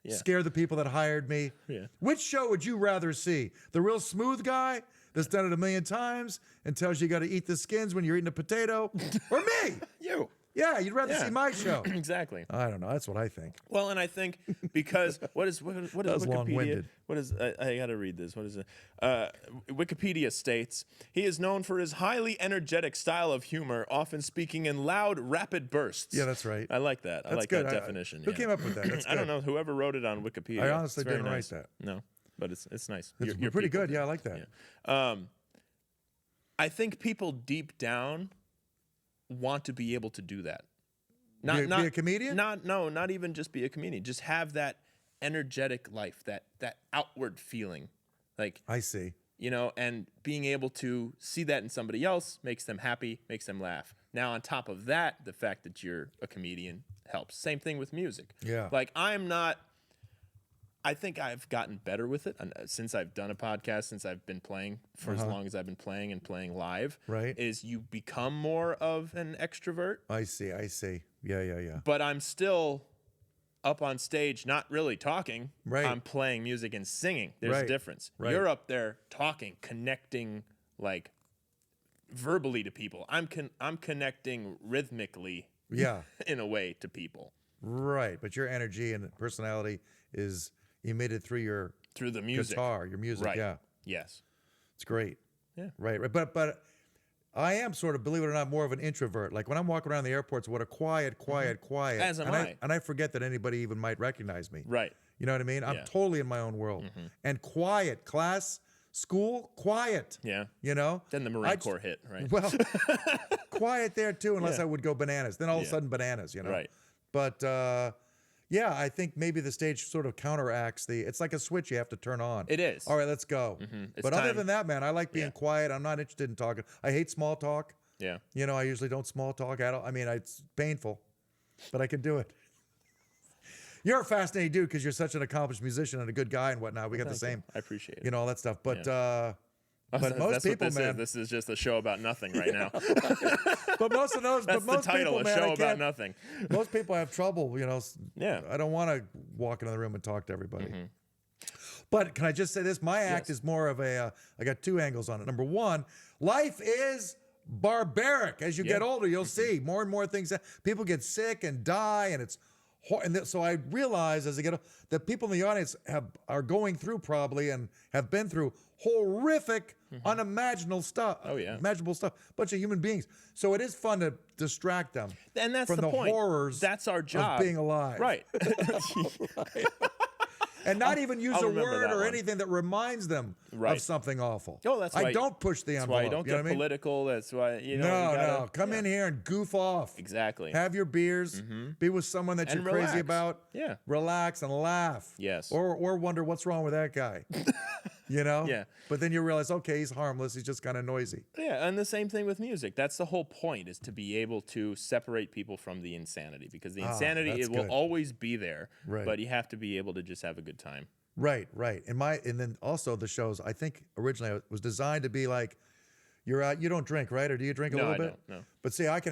scare the people that hired me. Yeah. Which show would you rather see? The real smooth guy that's done it a million times and tells you got to eat the skins when you're eating a potato? Or me? You. Yeah, you'd rather see my show. Exactly. I don't know. That's what I think. Well, and I think because what is Wikipedia? Long-winded. What is I got to read this. What is it? Wikipedia states he is known for his highly energetic style of humor, often speaking in loud, rapid bursts. Yeah, that's right. I like that. I like that definition. Who came up with that? That's good. I don't know. Whoever wrote it on Wikipedia. I honestly it's very didn't nice. write that. No, but it's nice. You're pretty good. Yeah, I like that. Yeah. I think people deep down want to be able to do that. Be a comedian? Not even just be a comedian. Just have that energetic life, that outward feeling. Like I see. And being able to see that in somebody else makes them happy, makes them laugh. Now, on top of that, the fact that you're a comedian helps. Same thing with music. Yeah. Like I think I've gotten better with it since I've done a podcast, since I've been playing for as long as I've been playing and playing live. Right. Is you become more of an extrovert. I see. Yeah. But I'm still up on stage, not really talking. Right. I'm playing music and singing. There's a difference. Right. You're up there talking, connecting like verbally to people. I'm connecting rhythmically. Yeah. In a way to people. Right. But your energy and personality is emitted through the music, guitar, your music. Right. Yeah. Yes. It's great. Yeah. Right. But I am sort of, believe it or not, more of an introvert. Like when I'm walking around the airports, what a quiet. As am I. And I forget that anybody even might recognize me. Right. You know what I mean? I'm totally in my own world. And quiet. Class, school, quiet. Yeah. You know? Then the Marine Corps hit, right? Well, quiet there too, unless I would go bananas. Then all of a sudden bananas, you know? Right. But yeah, I think maybe the stage sort of counteracts it's like a switch you have to turn on. It is. All right, let's go. But other than that, man, I like being quiet. I'm not interested in talking. I hate small talk. Yeah. You know, I usually don't small talk. I mean, it's painful, but I can do it. You're a fascinating dude because you're such an accomplished musician and a good guy and whatnot. We got the same. I appreciate it. You know, all that stuff. But most that's people, what man. This is just a show about nothing right now. But most of those, That's but most the title, people, a man, show I about can't- nothing. Most people have trouble, you know. Yeah. I don't want to walk into the room and talk to everybody. But can I just say this? My act is more of I got two angles on it. Number one, life is barbaric. As you get older, you'll see more and more things. People get sick and die, and it's so I realize as I get that people in the audience are going through probably and have been through horrific, unimaginable stuff. Oh, yeah. Imaginable stuff. Bunch of human beings. So it is fun to distract them. And that's from the point. horrors. That's our job. Of being alive. Right. And not even use I'll a remember word that or one. anything that reminds them Right. of something awful. Oh, that's why I don't push the That's envelope. why you don't know get what I mean? political. That's why you know. No, you gotta, no. Come in here and goof off. Exactly. Have your beers. Be with someone that And you're crazy relax. about. Yeah. Relax and laugh. Yes. Or wonder what's wrong with that guy. You know? Yeah. But then you realize, okay, he's harmless. He's just kind of noisy. Yeah, and the same thing with music. That's the whole point, is to be able to separate people from the insanity, because the insanity that's it will good. always be there. Right. But you have to be able to just have a good time. Right. And then also the shows, I think originally it was designed to be like, you're out, you don't drink, right? Or do you drink a No, little I bit? don't, no. But see, I can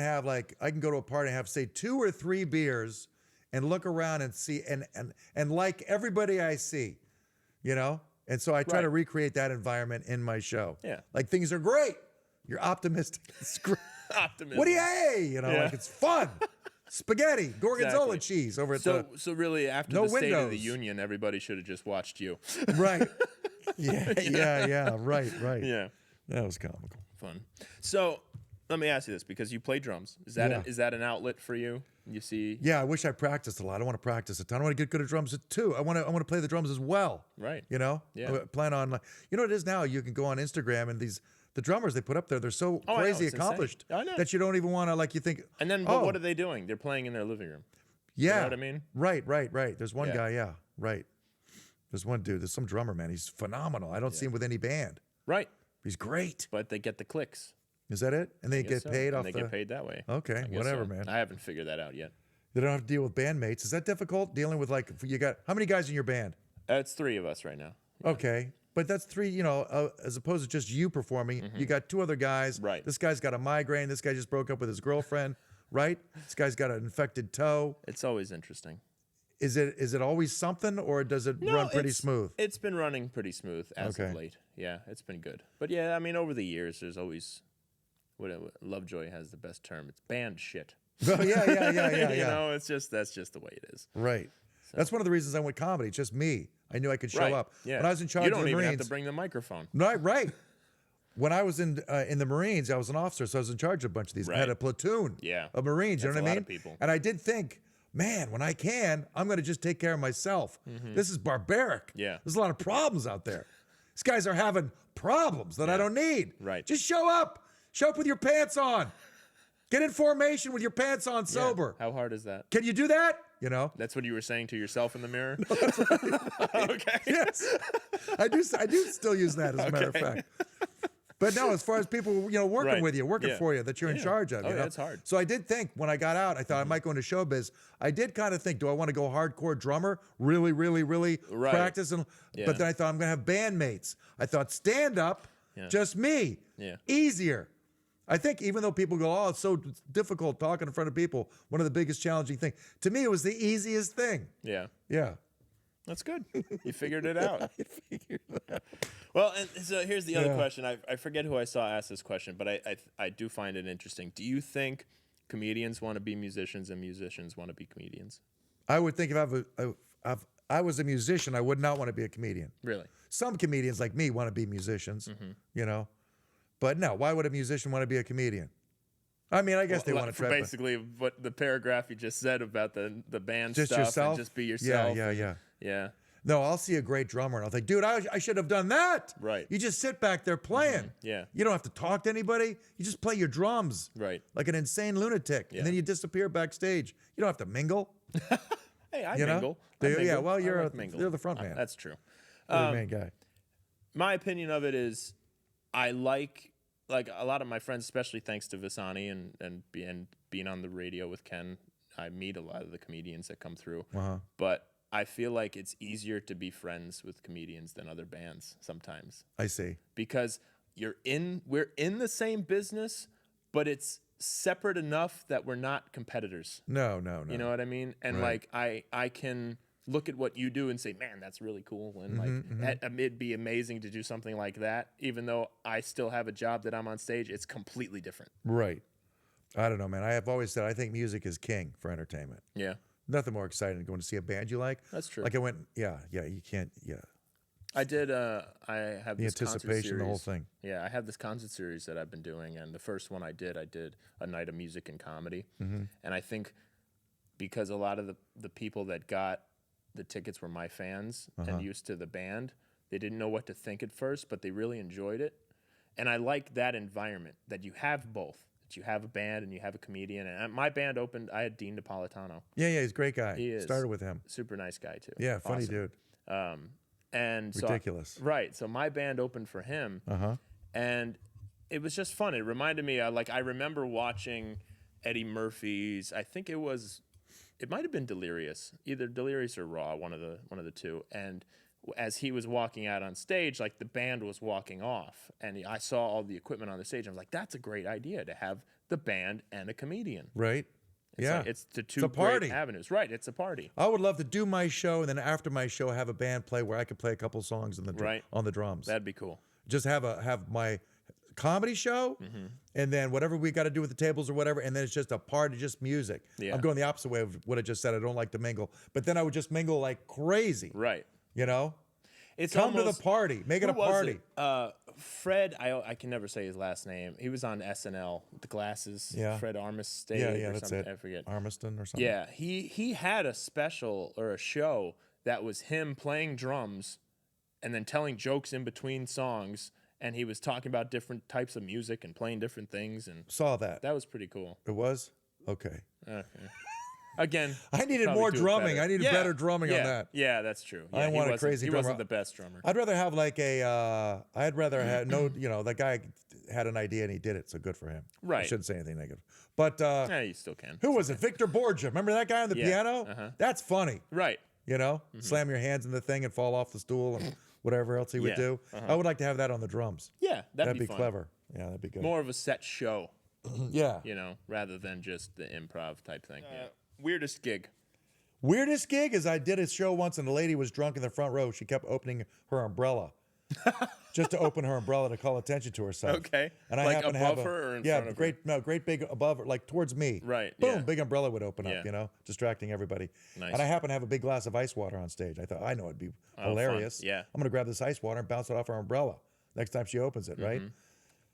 go to a party and have, say, 2 or 3 beers and look around and see and like everybody I see, you know? And so I try to recreate that environment in my show. Yeah. Like things are great. You're optimistic. It's great. Optimism. What do you, you know, Yeah. like it's fun. Spaghetti, gorgonzola Exactly. cheese over at So really, after No the State of the windows. Union, everybody should have just watched you. Right. Yeah. Right. Yeah. That was comical. Fun. So let me ask you this, because you play drums. Is that Yeah. is that an outlet for you? You see? Yeah, I wish I practiced a lot. I want to practice a ton. I want to get good at drums too. I want to play the drums as well. Right. You know? Yeah. I plan on, you know what it is now? You can go on Instagram and the drummers they put up there, they're so Oh, I know, crazy it's accomplished insane. I know. that you don't even want to, like, you think, And then, but what are they doing? They're playing in their living room. yeah. You know what I mean? Right. There's one Yeah. guy, right. There's one dude, there's some drummer, man. He's phenomenal. I don't see him with any band. Right. He's great. But they get the clicks. Is that it? And they I guess get so. paid And off they get paid that way. Okay, I guess whatever, so. man. I haven't figured that out yet. They don't have to deal with bandmates. Is that difficult? Dealing with, like, you got, how many guys in your band? It's 3 of us right now. Okay. But that's 3, you know, as opposed to just you performing. You got 2 other guys. Right. This guy's got a migraine. This guy just broke up with his girlfriend, right? This guy's got an infected toe. It's always interesting. Is it always something, or does it run pretty smooth? It's been running pretty smooth as of late. Yeah, it's been good. But yeah, I mean, over the years, there's always Lovejoy has the best term. It's band shit. Oh, yeah. You know, that's just the way it is. Right. That's one of the reasons I went comedy. Just me. I knew I could show Right. up. Yeah. When I was in charge you of don't the even Marines. have to bring the microphone. Right. When I was in the Marines, I was an officer, so I was in charge of a bunch of these. I had a platoon of Marines. You know That's what I a mean? lot of people. And I did think, man, when I can, I'm going to just take care of myself. This is barbaric. Yeah. There's a lot of problems out there. These guys are having problems that I don't need. Right. Just show up. Show up with your pants on. Get in formation with your pants on sober. How hard is that? Can you do that? You know? That's what you were saying to yourself in the mirror? Okay. Yes. I do still use that, as a matter of fact. But no, as far as people, working Right. with you, working Yeah. for you, that you're in Yeah. charge of. Oh, you know? yeah, it's hard. So I did think when I got out, I thought I might go into showbiz. I did kind of think, do I want to go hardcore drummer? Really, really, really Right. practice? Yeah. But then I thought I'm going to have bandmates. I thought stand up, just me. Yeah. Easier. I think even though people go, oh, it's so difficult talking in front of people, one of the biggest challenging things. To me, it was the easiest thing. Yeah. Yeah. That's good. You figured it out. Well, and so here's the other question. I forget who I saw ask this question, but I do find it interesting. Do you think comedians want to be musicians and musicians want to be comedians? I would think if I was a musician, I would not want to be a comedian. Really? Some comedians like me want to be musicians, Mm-hmm. But no, why would a musician want to be a comedian? I mean, I guess they want to try. Basically, what the paragraph you just said about the band Just stuff yourself? and just be yourself. Yeah. No, I'll see a great drummer and I'll think, dude, I should have done that. Right. You just sit back there playing. Yeah. You don't have to talk to anybody. You just play your drums. Right. Like an insane lunatic. Yeah. And then you disappear backstage. You don't have to mingle. Hey, I You know? mingle. Do I you? Yeah, mingle. well, I you're like mingle. you're the front man. That's true. You're the main guy. My opinion of it is I like a lot of my friends, especially thanks to Visani and being on the radio with Ken, I meet a lot of the comedians that come through. But I feel like it's easier to be friends with comedians than other bands sometimes. I see. Because we're in the same business, but it's separate enough that we're not competitors. No. You know what I mean? And Right. like I can look at what you do and say, man, that's really cool. And it'd be amazing to do something like that. Even though I still have a job that I'm on stage, it's completely different. Right. I don't know, man. I have always said I think music is king for entertainment. Yeah. Nothing more exciting than going to see a band you like. That's true. Like I went, you can't, I did. I have the this concert anticipation, the whole series. thing. Yeah, I have this concert series that I've been doing, and the first one I did a night of music and comedy, and I think because a lot of the people that got the tickets were my fans and used to the band, they didn't know what to think at first, but they really enjoyed it, and I like that environment that you have both. That you have a band and you have a comedian, and my band opened. I had Dean Napolitano. Yeah, he's a great guy. He is. Started with him. Super nice guy too. Yeah, funny Awesome. dude. And Ridiculous. Right. So my band opened for him, and it was just fun. It reminded me, I remember watching Eddie Murphy's. I think it might have been Delirious, either Delirious or Raw, one of the two. And as he was walking out on stage, like the band was walking off, and I saw all the equipment on the stage. I was like, that's a great idea to have the band and a comedian. Right. It's the two a party. great avenues. Right. It's a party. I would love to do my show and then after my show have a band play where I could play a couple songs on the drums. That'd be cool. Just have my comedy show and then whatever we got to do with the tables or whatever, and then it's just a party, just music. Yeah. I'm going the opposite way of what I just said. I don't like to mingle, but then I would just mingle like crazy. Right. You know? It's Come to almost, the party. Make it a who was party. it? Fred, I can never say his last name. He was on SNL with the glasses. Yeah. Fred Armistead Yeah, or that's something. it. I forget. Armiston or something. Yeah, he had a special or a show that was him playing drums and then telling jokes in between songs, and he was talking about different types of music and playing different things, and Saw that. that was pretty cool. It was? Okay. Again, I needed probably more do it drumming. better. I needed better drumming on that. Yeah, that's true. I Yeah, want a wasn't- crazy He drummer. wasn't the best drummer. I'd rather have like I'd rather have that guy had an idea and he did it, so good for him. I Right. shouldn't say anything negative. But Yeah, you still can. who was it? Victor Borgia. Remember that guy on the Yeah, piano? That's funny. Right. Slam your hands in the thing and fall off the stool and whatever else he would Yeah, do. I would like to have that on the drums. Yeah, That'd be fun. clever. Yeah, that'd be good. More of a set show, Yeah. rather than just the improv type thing. Yeah. Weirdest gig. Weirdest gig is I did a show once and the lady was drunk in the front row. She kept opening her umbrella. Just to open her umbrella to call attention to herself. Okay. And I Like happen to have above her or in yeah, front of her? great big above her, like towards me. Right, Boom, yeah. big umbrella would open up, Yeah. distracting everybody. Nice. And I happen to have a big glass of ice water on stage. I thought, I know it'd be hilarious. fun. Yeah. I'm gonna grab this ice water and bounce it off her umbrella next time she opens it, right? Mm-hmm.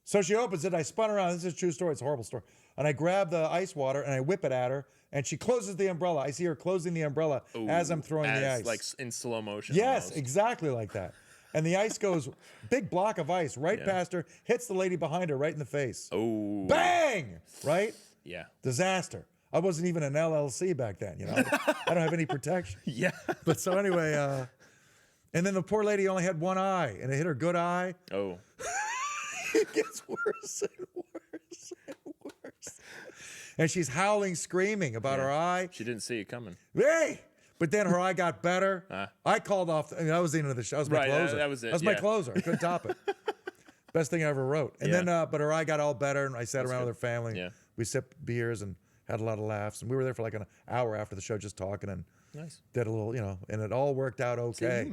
So she opens it, I spun around. This is a true story, it's a horrible story. And I grab the ice water and I whip it at her, and she closes the umbrella. I see her closing the umbrella as I'm throwing the ice. Like in slow motion. Yes, almost. exactly like that. And the ice goes, big block of ice right past her, hits the lady behind her right in the face. Oh. Bang! Right? Yeah. Disaster. I wasn't even an LLC back then, I don't have any protection. Yeah. But so anyway, and then the poor lady only had one eye, and it hit her good eye. Oh. It gets worse and worse and worse. And she's howling, screaming about her eye. She didn't see it coming. Hey! But then her eye got better. I called off. I mean, that was the end of the show. That was my closer. That was it. That was my closer. I couldn't top it. Best thing I ever wrote. And then, but her eye got all better, and I sat around with her family. Yeah. We sipped beers and had a lot of laughs. And we were there for like an hour after the show just talking and did a little, and it all worked out okay. See,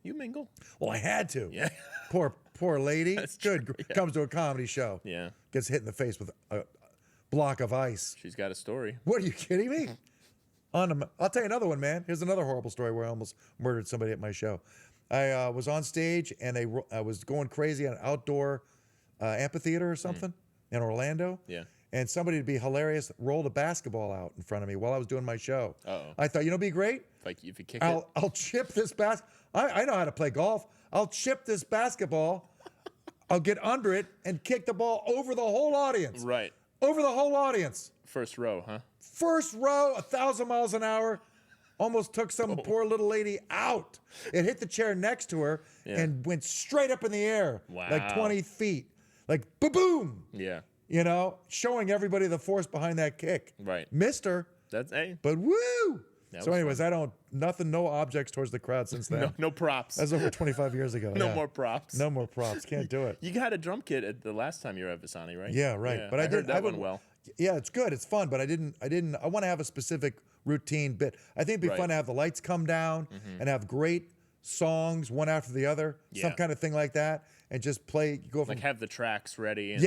you mingle. Well, I had to. Yeah. Poor lady. That's Good. true, yeah. Comes to a comedy show. Yeah. Gets hit in the face with a block of ice. She's got a story. What, are you kidding me? I'll tell you another one, man. Here's another horrible story where I almost murdered somebody at my show. I was on stage, and I was going crazy at an outdoor amphitheater or something in Orlando. Yeah. And somebody, to be hilarious, rolled a basketball out in front of me while I was doing my show. Uh-oh. I thought, it'd be great? Like if you kick I'll chip this I know how to play golf. I'll chip this basketball. I'll get under it and kick the ball over the whole audience. Right. Over the whole audience. First row, huh? First row, 1,000 miles an hour. Almost took some poor little lady out. It hit the chair next to her and went straight up in the air. Wow. Like 20 feet. Like, boom. Yeah. Showing everybody the force behind that kick. Right. Missed her. That's But woo! So anyways, fun. no objects towards the crowd since then. No props. That's over 25 years ago. No more props. No more props. Can't do it. You had a drum kit at the last time you were at Imbasciani, right? Yeah, right. Yeah, But I heard that one well. Yeah, it's good. It's fun, but I want to have a specific routine bit. I think it'd be fun to have the lights come down and have great songs one after the other, some kind of thing like that, and just go from Like have the tracks ready. And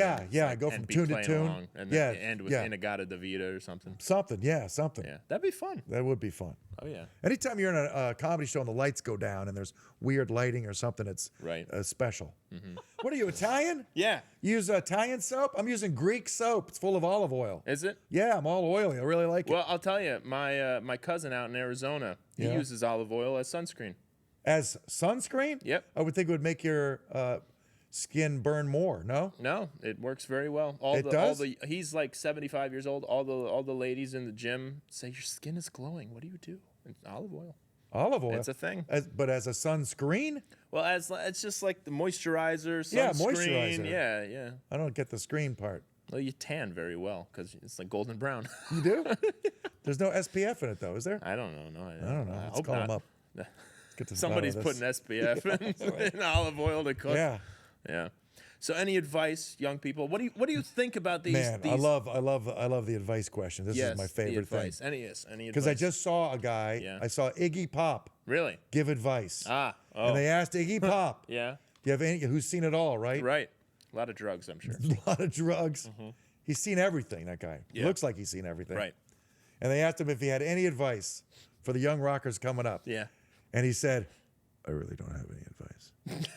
go from tune to tune. Along, and then end with Inagata Davida or something. Something. Yeah, That'd be fun. That would be fun. Oh yeah. Anytime you're in a comedy show and the lights go down and there's weird lighting or something, it's special. What are you, Italian? Yeah. You use Italian soap? I'm using Greek soap. It's full of olive oil. Is it? Yeah, I'm all oily. I really like it. Well, I'll tell you, my cousin out in Arizona, he uses olive oil as sunscreen. As sunscreen? Yep. I would think it would make your skin burn more. No? No, it works very well. He's like 75 years old. All the ladies in the gym say your skin is glowing. What do you do? It's olive oil. Olive oil. It's a thing. But as a sunscreen? Well, it's just like the moisturizer, sunscreen. Yeah, moisturizer. Yeah. I don't get the screen part. Well, you tan very well because it's like golden brown. You do? There's no SPF in it, though, is there? I don't know. No, I don't know. Let's hope call not. them up. Somebody's putting SPF in olive oil to cook. Yeah. So, any advice, young people? What do you think about these? Man, I love the advice question. This is my favorite thing. Any advice? Because I just saw a guy. Yeah. I saw Iggy Pop. Really? Give advice. And they asked Iggy Pop. Yeah. Do you have any? Who's seen it all? Right. Right. A lot of drugs, I'm sure. A lot of drugs. He's seen everything. That guy. Yeah. Looks like he's seen everything. Right. And they asked him if he had any advice for the young rockers coming up. Yeah. And he said, "I really don't have any advice."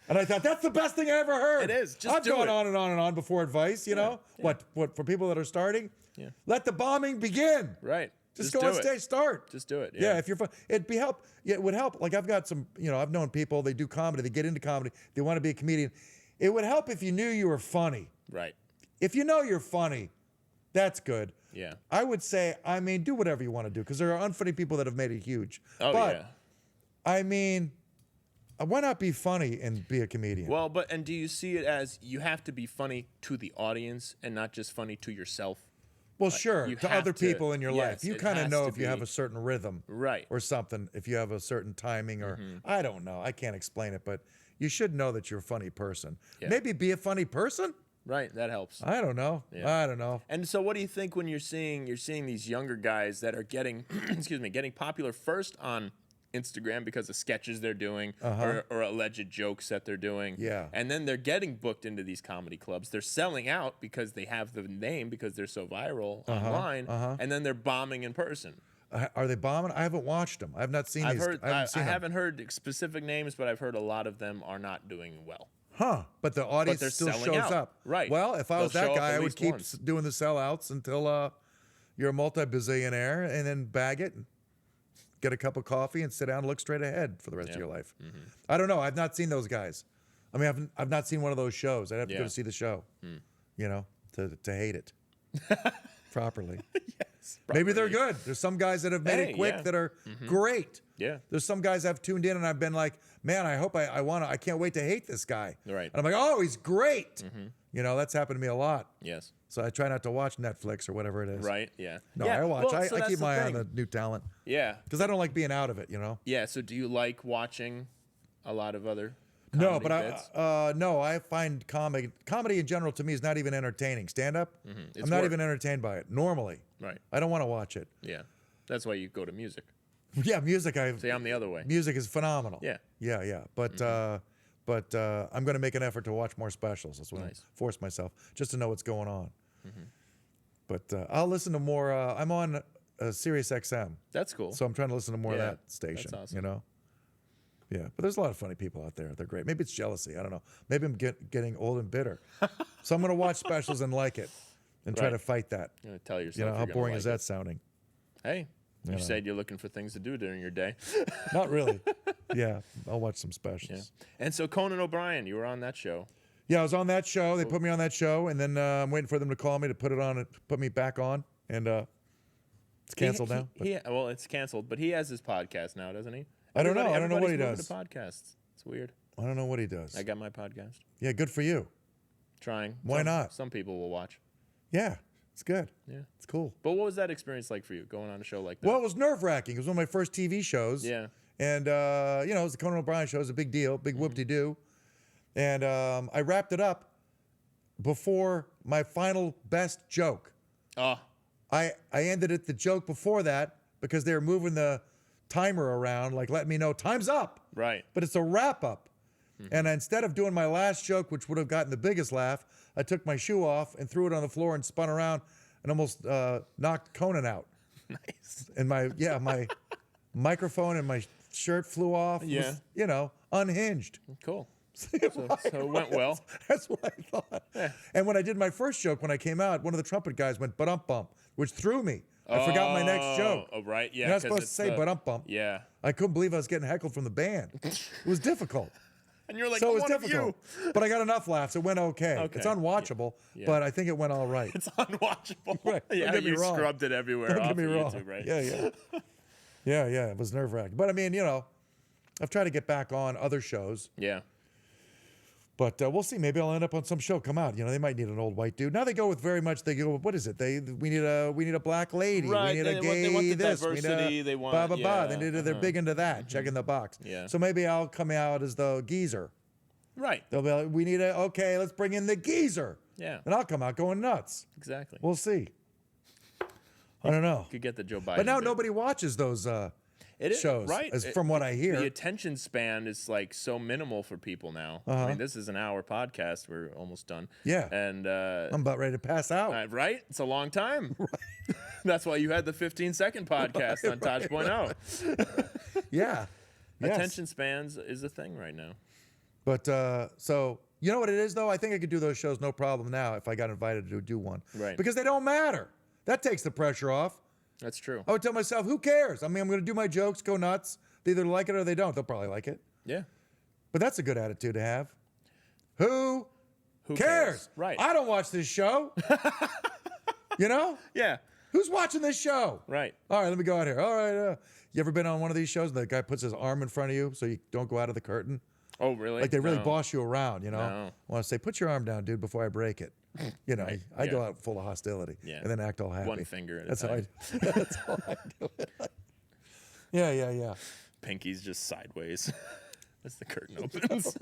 And I thought, that's the best thing I ever heard. It is. Just I've do gone it. on and on and on before advice, you know? Yeah. What for people that are starting? Yeah. Let the bombing begin. Right. Just go on stage, start. Just do it. Yeah, if you're fun. It would help. Like I've got some, I've known people, they do comedy, they get into comedy, they want to be a comedian. It would help if you knew you were funny. Right. If you know you're funny, that's good. Yeah. I would say, do whatever you want to do, because there are unfunny people that have made it huge. Oh, but, yeah. Why not be funny and be a comedian? Well, and do you see it as you have to be funny to the audience and not just funny to yourself? Well, sure, you to have other to- people in your life. yes, You it kind of has know to if you have be. a certain rhythm. Right. Or something, if you have a certain timing or, I don't know. I can't explain it, but you should know that you're a funny person. Yeah. Maybe be a funny person? Right. That helps. I don't know. Yeah. I don't know. And so, what do you think when you're seeing these younger guys that are getting, getting popular first on Instagram because of sketches they're doing or alleged jokes that they're doing. Yeah. And then they're getting booked into these comedy clubs. They're selling out because they have the name because they're so viral online. And then they're bombing in person. Are they bombing? I haven't watched them. I've not seen these. I haven't heard specific names, but I've heard a lot of them are not doing well. Huh. But the audience they're still selling shows out. up. Right. Well, if I was They'll that show up guy, at I would least keep once. doing the sellouts until you're a multi-bazillionaire and then bag it and get a cup of coffee and sit down and look straight ahead for the rest of your life. I don't know. I've not seen those guys. I mean, I've not seen one of those shows. I'd have to go to see the show, to hate it properly. Maybe they're good. There's some guys that have made it quick that are great. Yeah. There's some guys I've tuned in and I've been like, man, I hope I can't wait to hate this guy. Right. And I'm like, oh, he's great. You know, that's happened to me a lot. Yes. So I try not to watch Netflix or whatever it is. Right. Yeah. No, yeah. I watch. Well, so I that's keep the my eye on thing. the new talent Yeah. because I don't like being out of it, you know? Yeah. So do you like watching a lot of other No, comedy but bits? I find comedy in general to me is not even entertaining. Stand up, It's I'm not work. even entertained by it normally. Right. I don't want to watch it. Yeah. That's why you go to music. Yeah, music. See, I'm the other way. Music is phenomenal. Yeah. Yeah. But I'm going to make an effort to watch more specials. That's what Nice. I force myself just to know what's going on. But I'll listen to more. I'm on Sirius XM, That's cool. so I'm trying to listen to more Yeah, of that station. that's awesome. You know. Yeah, but there's a lot of funny people out there. They're great. Maybe it's jealousy. I don't know. Maybe I'm getting old and bitter. So I'm going to watch specials and like it, and try Right. to fight that. You're gonna tell yourself. You know, you're how gonna boring like is that it. sounding? Hey, you know. said you're looking for things to do during your day. Not really. Yeah, I'll watch some Yeah. specials. And so Conan O'Brien, you were on that show. Yeah, I was on that show. They put me on that show, and then I'm waiting for them to call me to put me back on, and it's canceled now. but- Well, it's canceled, but he has his podcast now, doesn't he? I don't know. I don't know what he Everybody's does. moving to podcasts. It's weird. I don't know what he does. I got my podcast. Yeah, good for you. Trying. Why not? Some people will watch. Yeah, it's good. Yeah. It's cool. But what was that experience like for you, going on a show like that? Well, it was nerve-wracking. It was one of my first TV shows. Yeah. And, you know, it was the Conan O'Brien show. It was a big deal, big whoop-de-doo. And I wrapped it up before my final best joke. Oh, I ended it the joke before that because they were moving the timer around, like letting me know time's up. right. But it's a wrap-up. And instead of doing my last joke, which would have gotten the biggest laugh, I took my shoe off and threw it on the floor and spun around and almost knocked Conan out. Nice. And my microphone and my shirt flew off. It was, Yeah. you know, unhinged. Cool. So it went well. That's what I thought. And when I did my first joke, when I came out, one of the trumpet guys went "but-ump-bump," which threw me. I forgot my next joke. Oh, right. Yeah. You're not 'cause supposed to it's say "but-ump-bump." Yeah. I couldn't believe I was getting heckled from the band. It was difficult. And you're like, So it was one of difficult. you. But I got enough laughs. It went okay. Okay. It's unwatchable, Yeah. but I think it went all right. It's unwatchable. Right. Don't Yeah, get me you wrong. scrubbed it everywhere Don't off get me of wrong. YouTube, right? Yeah. Yeah. It was nerve-wracking. But I mean, you know, I've tried to get back on other shows. Yeah. But we'll see. Maybe I'll end up on some show. Come out. You know, they might need an old white dude. Now they go with very much. They go, what is it? We need a black lady. Right, We need they a want- gay they want the this. diversity, they want- blah blah blah. yeah, They're big into that. Checking the box. Yeah. So maybe I'll come out as the geezer. Right. They'll be like, we need okay. Let's bring in the geezer. Yeah. And I'll come out going nuts. Exactly. We'll see. I don't know. Could get the Joe Biden. But now bit. nobody watches those It is, shows, right? from what I hear. The attention span is like so minimal for people now. I mean, this is an hour podcast. We're almost done. Yeah. And I'm about ready to pass out. right? It's a long time. Right. That's why you had the 15-second podcast on Touch.0. Yeah. Yes. Attention spans is a thing right now. But so you know what it is though? I think I could do those shows no problem now if I got invited to do one. Right. Because they don't matter. That takes the pressure off. That's true. I would tell myself, who cares? I mean, I'm going to do my jokes, go nuts. They either like it or they don't. They'll probably like it. Yeah. But that's a good attitude to have. Who Who cares? Right. I don't watch this show. You know? Yeah. Who's watching this show? Right. All right, let me go out here. All right. You ever been on one of these shows and the guy puts his arm in front of you so you don't go out of the curtain? Oh, really? Like they really No. boss you around, you know? No. I want to say, put your arm down, dude, before I break it. You know, Right, I go yeah. out full of hostility Yeah. and then act all happy. One finger at That's a how I. time. That's how I do it. Yeah. Pinky's just sideways as the curtain opens.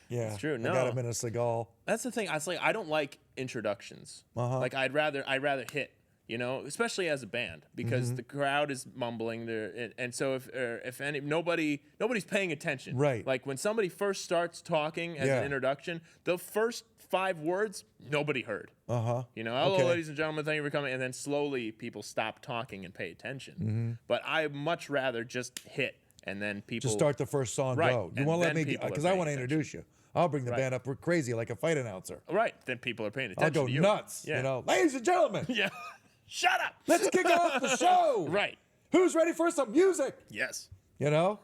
Yeah. It's true, I got no. him in a Seagal. That's the thing. I don't like introductions. Like I'd rather hit, you know, especially as a band because the crowd is mumbling there, and so if nobody's paying attention. Right. Like when somebody first starts talking as Yeah. an introduction, the first 5 words nobody heard. You know, hello, Okay. ladies and gentlemen, thank you for coming, and then slowly people stop talking and pay attention. But I much rather just hit, and then people Just start the first song, Right, go. You and won't let then me, people are because I paying want to attention. introduce you. I'll bring the Right. band up crazy like a fight announcer. Right, then people are paying I'll attention go to you. nuts, Yeah. you know. Ladies and gentlemen, Yeah. Shut up. let's kick off the show. Right. Who's ready for some music? Yes. You know?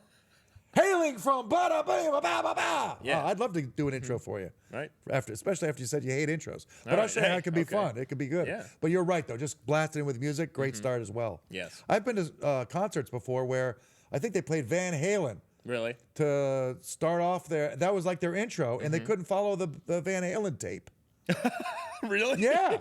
Hailing from ba-da-ba-ba-ba-ba. Yeah. I'd love to do an intro for you. Right. Especially after you said you hate intros. But All I'll right. show you how Hey, it can be okay. fun. It can be good. Yeah. But you're right, though. Just blasting it with music, great start as well. Yes. I've been to concerts before where I think they played Van Halen. Really? to start off their. That was like their intro, and they couldn't follow the Van Halen tape. Really? Yeah.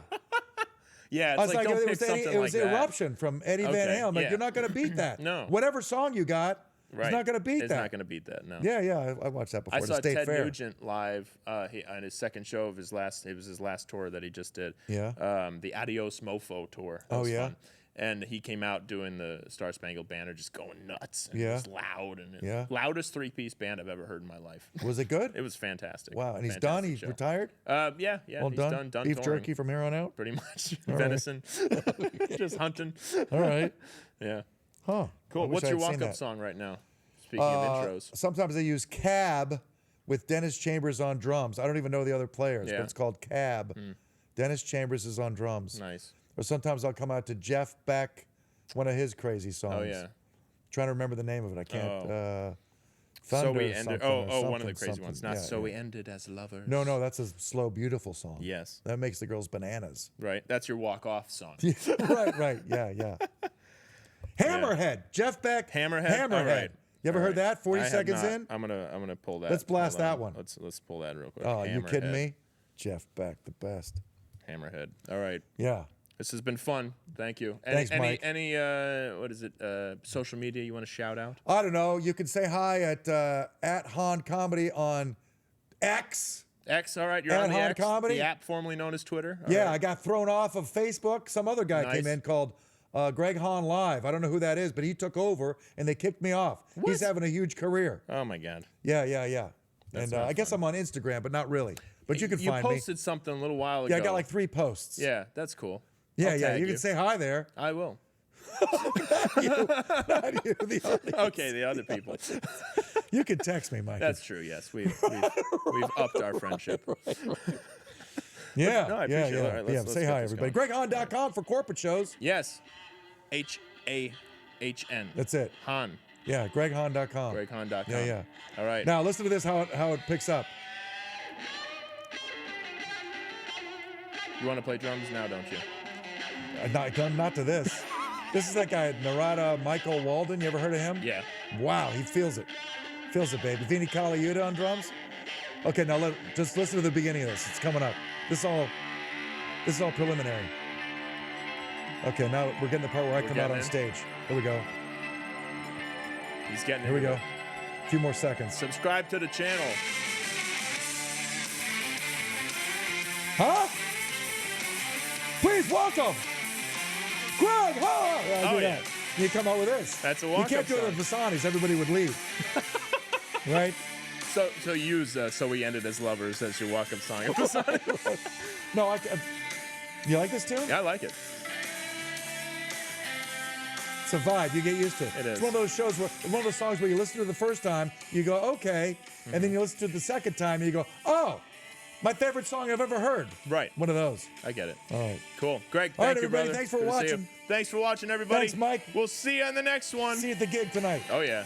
Yeah, it's I was like, don't it pick was, something it was like that. Eruption from Eddie Van Okay, Halen. Like, yeah. you're not going to beat that. No. Whatever song you got, Right. it's not going to beat It's that. not going to beat that, no. Yeah, I watched that before. I the saw State Ted Fair. Nugent live on his second show of his last. It was his last tour that he just did. Yeah. The Adios Mofo tour. That Oh, was yeah? fun. And he came out doing the Star Spangled Banner, just going nuts. And Yeah. It was loud and Yeah. loudest 3-piece band I've ever heard in my life. Was it good? It was fantastic. Wow, and he's Fantastic done? He's show. retired? Yeah. Well He's done? done Beef touring, jerky from here on out? pretty much. right. Venison, just hunting. All right. Yeah, Huh. cool. I wish What's I your had seen walk-up that. song right now? Speaking of intros, Sometimes they use Cab with Dennis Chambers on drums. I don't even know the other players, Yeah. but it's called Cab. Dennis Chambers is on drums. nice. Or sometimes I'll come out to Jeff Beck, one of his crazy songs. Oh yeah. Trying to remember the name of it. I can't. So Thunder we ended. something or One of the something, crazy something. ones. Not Yeah, so yeah. we ended as lovers. No, that's a slow, beautiful song. Yes. That makes the girls bananas. Right. That's your walk-off song. right. Yeah. Hammerhead. Jeff Beck. Hammerhead. All right. You ever All heard right. that? 40 I have seconds not. in? I'm gonna pull that. Let's blast Hold on. that one. Let's pull that real quick. Oh, you kidding Hammerhead. me? Jeff Beck, the best. Hammerhead. All right. Yeah. This has been fun. Thank you. Thanks, Mike. Any what is it? Social media you want to shout out? I don't know. You can say hi at HahnComedy on X. X. All right. You're At on the X, HahnComedy? the app formerly known as Twitter. All Yeah, right. I got thrown off of Facebook. Some other guy Nice. came in called Greg Hahn Live. I don't know who that is, but he took over and they kicked me off. He's having a huge career. Oh my God. Yeah. That's And not I guess fun. I'm on Instagram, but not really. But you can find me. You posted something a little while ago. Yeah, I got like 3 posts. Yeah, that's cool. Yeah. I'll tag You can say hi there. I will. Not you, the audience. Okay, the other people. You can text me, Mike. That's true. Yes, we've upped our friendship. Yeah. No, I appreciate it. All right, let's Say get hi, this everybody. going. GregHahn.com for corporate shows. Yes, HAHN. That's it. Hahn. Yeah, GregHahn.com. GregHahn.com. Yeah. All right. Now listen to this. How it picks up. You want to play drums now, don't you? Not to this. This is that guy, Narada Michael Walden. You ever heard of him? Yeah. Wow, he feels it. Feels it, baby. Vini Colaiuta on drums. Okay, now just listen to the beginning of this. It's coming up. This is all preliminary. Okay, now we're getting the part where I come out on getting in. stage. Here we go. He's getting Here we into go. it. A few more seconds. Subscribe to the channel. Huh? Please welcome Greg Hahn. Yeah, I do Oh, yeah. that. You come out with this. That's a You walk-up can't do it song. with Vasani's. Everybody would leave. Right? So use So We Ended as Lovers as your walk-up song. No, you like this tune? Yeah, I like it. It's a vibe. You get used to it. It It's is. one of those shows one of those songs where you listen to it the first time, you go, okay, and then you listen to it the second time, and you go, oh, my favorite song I've ever heard. Right. One of those. I get it. All right. Cool. Greg, All right, thank you, everybody, brother. thanks for Good to see you. watching. Thanks for watching, everybody. Thanks, Mike. We'll see you on the next one. See you at the gig tonight. Oh, yeah.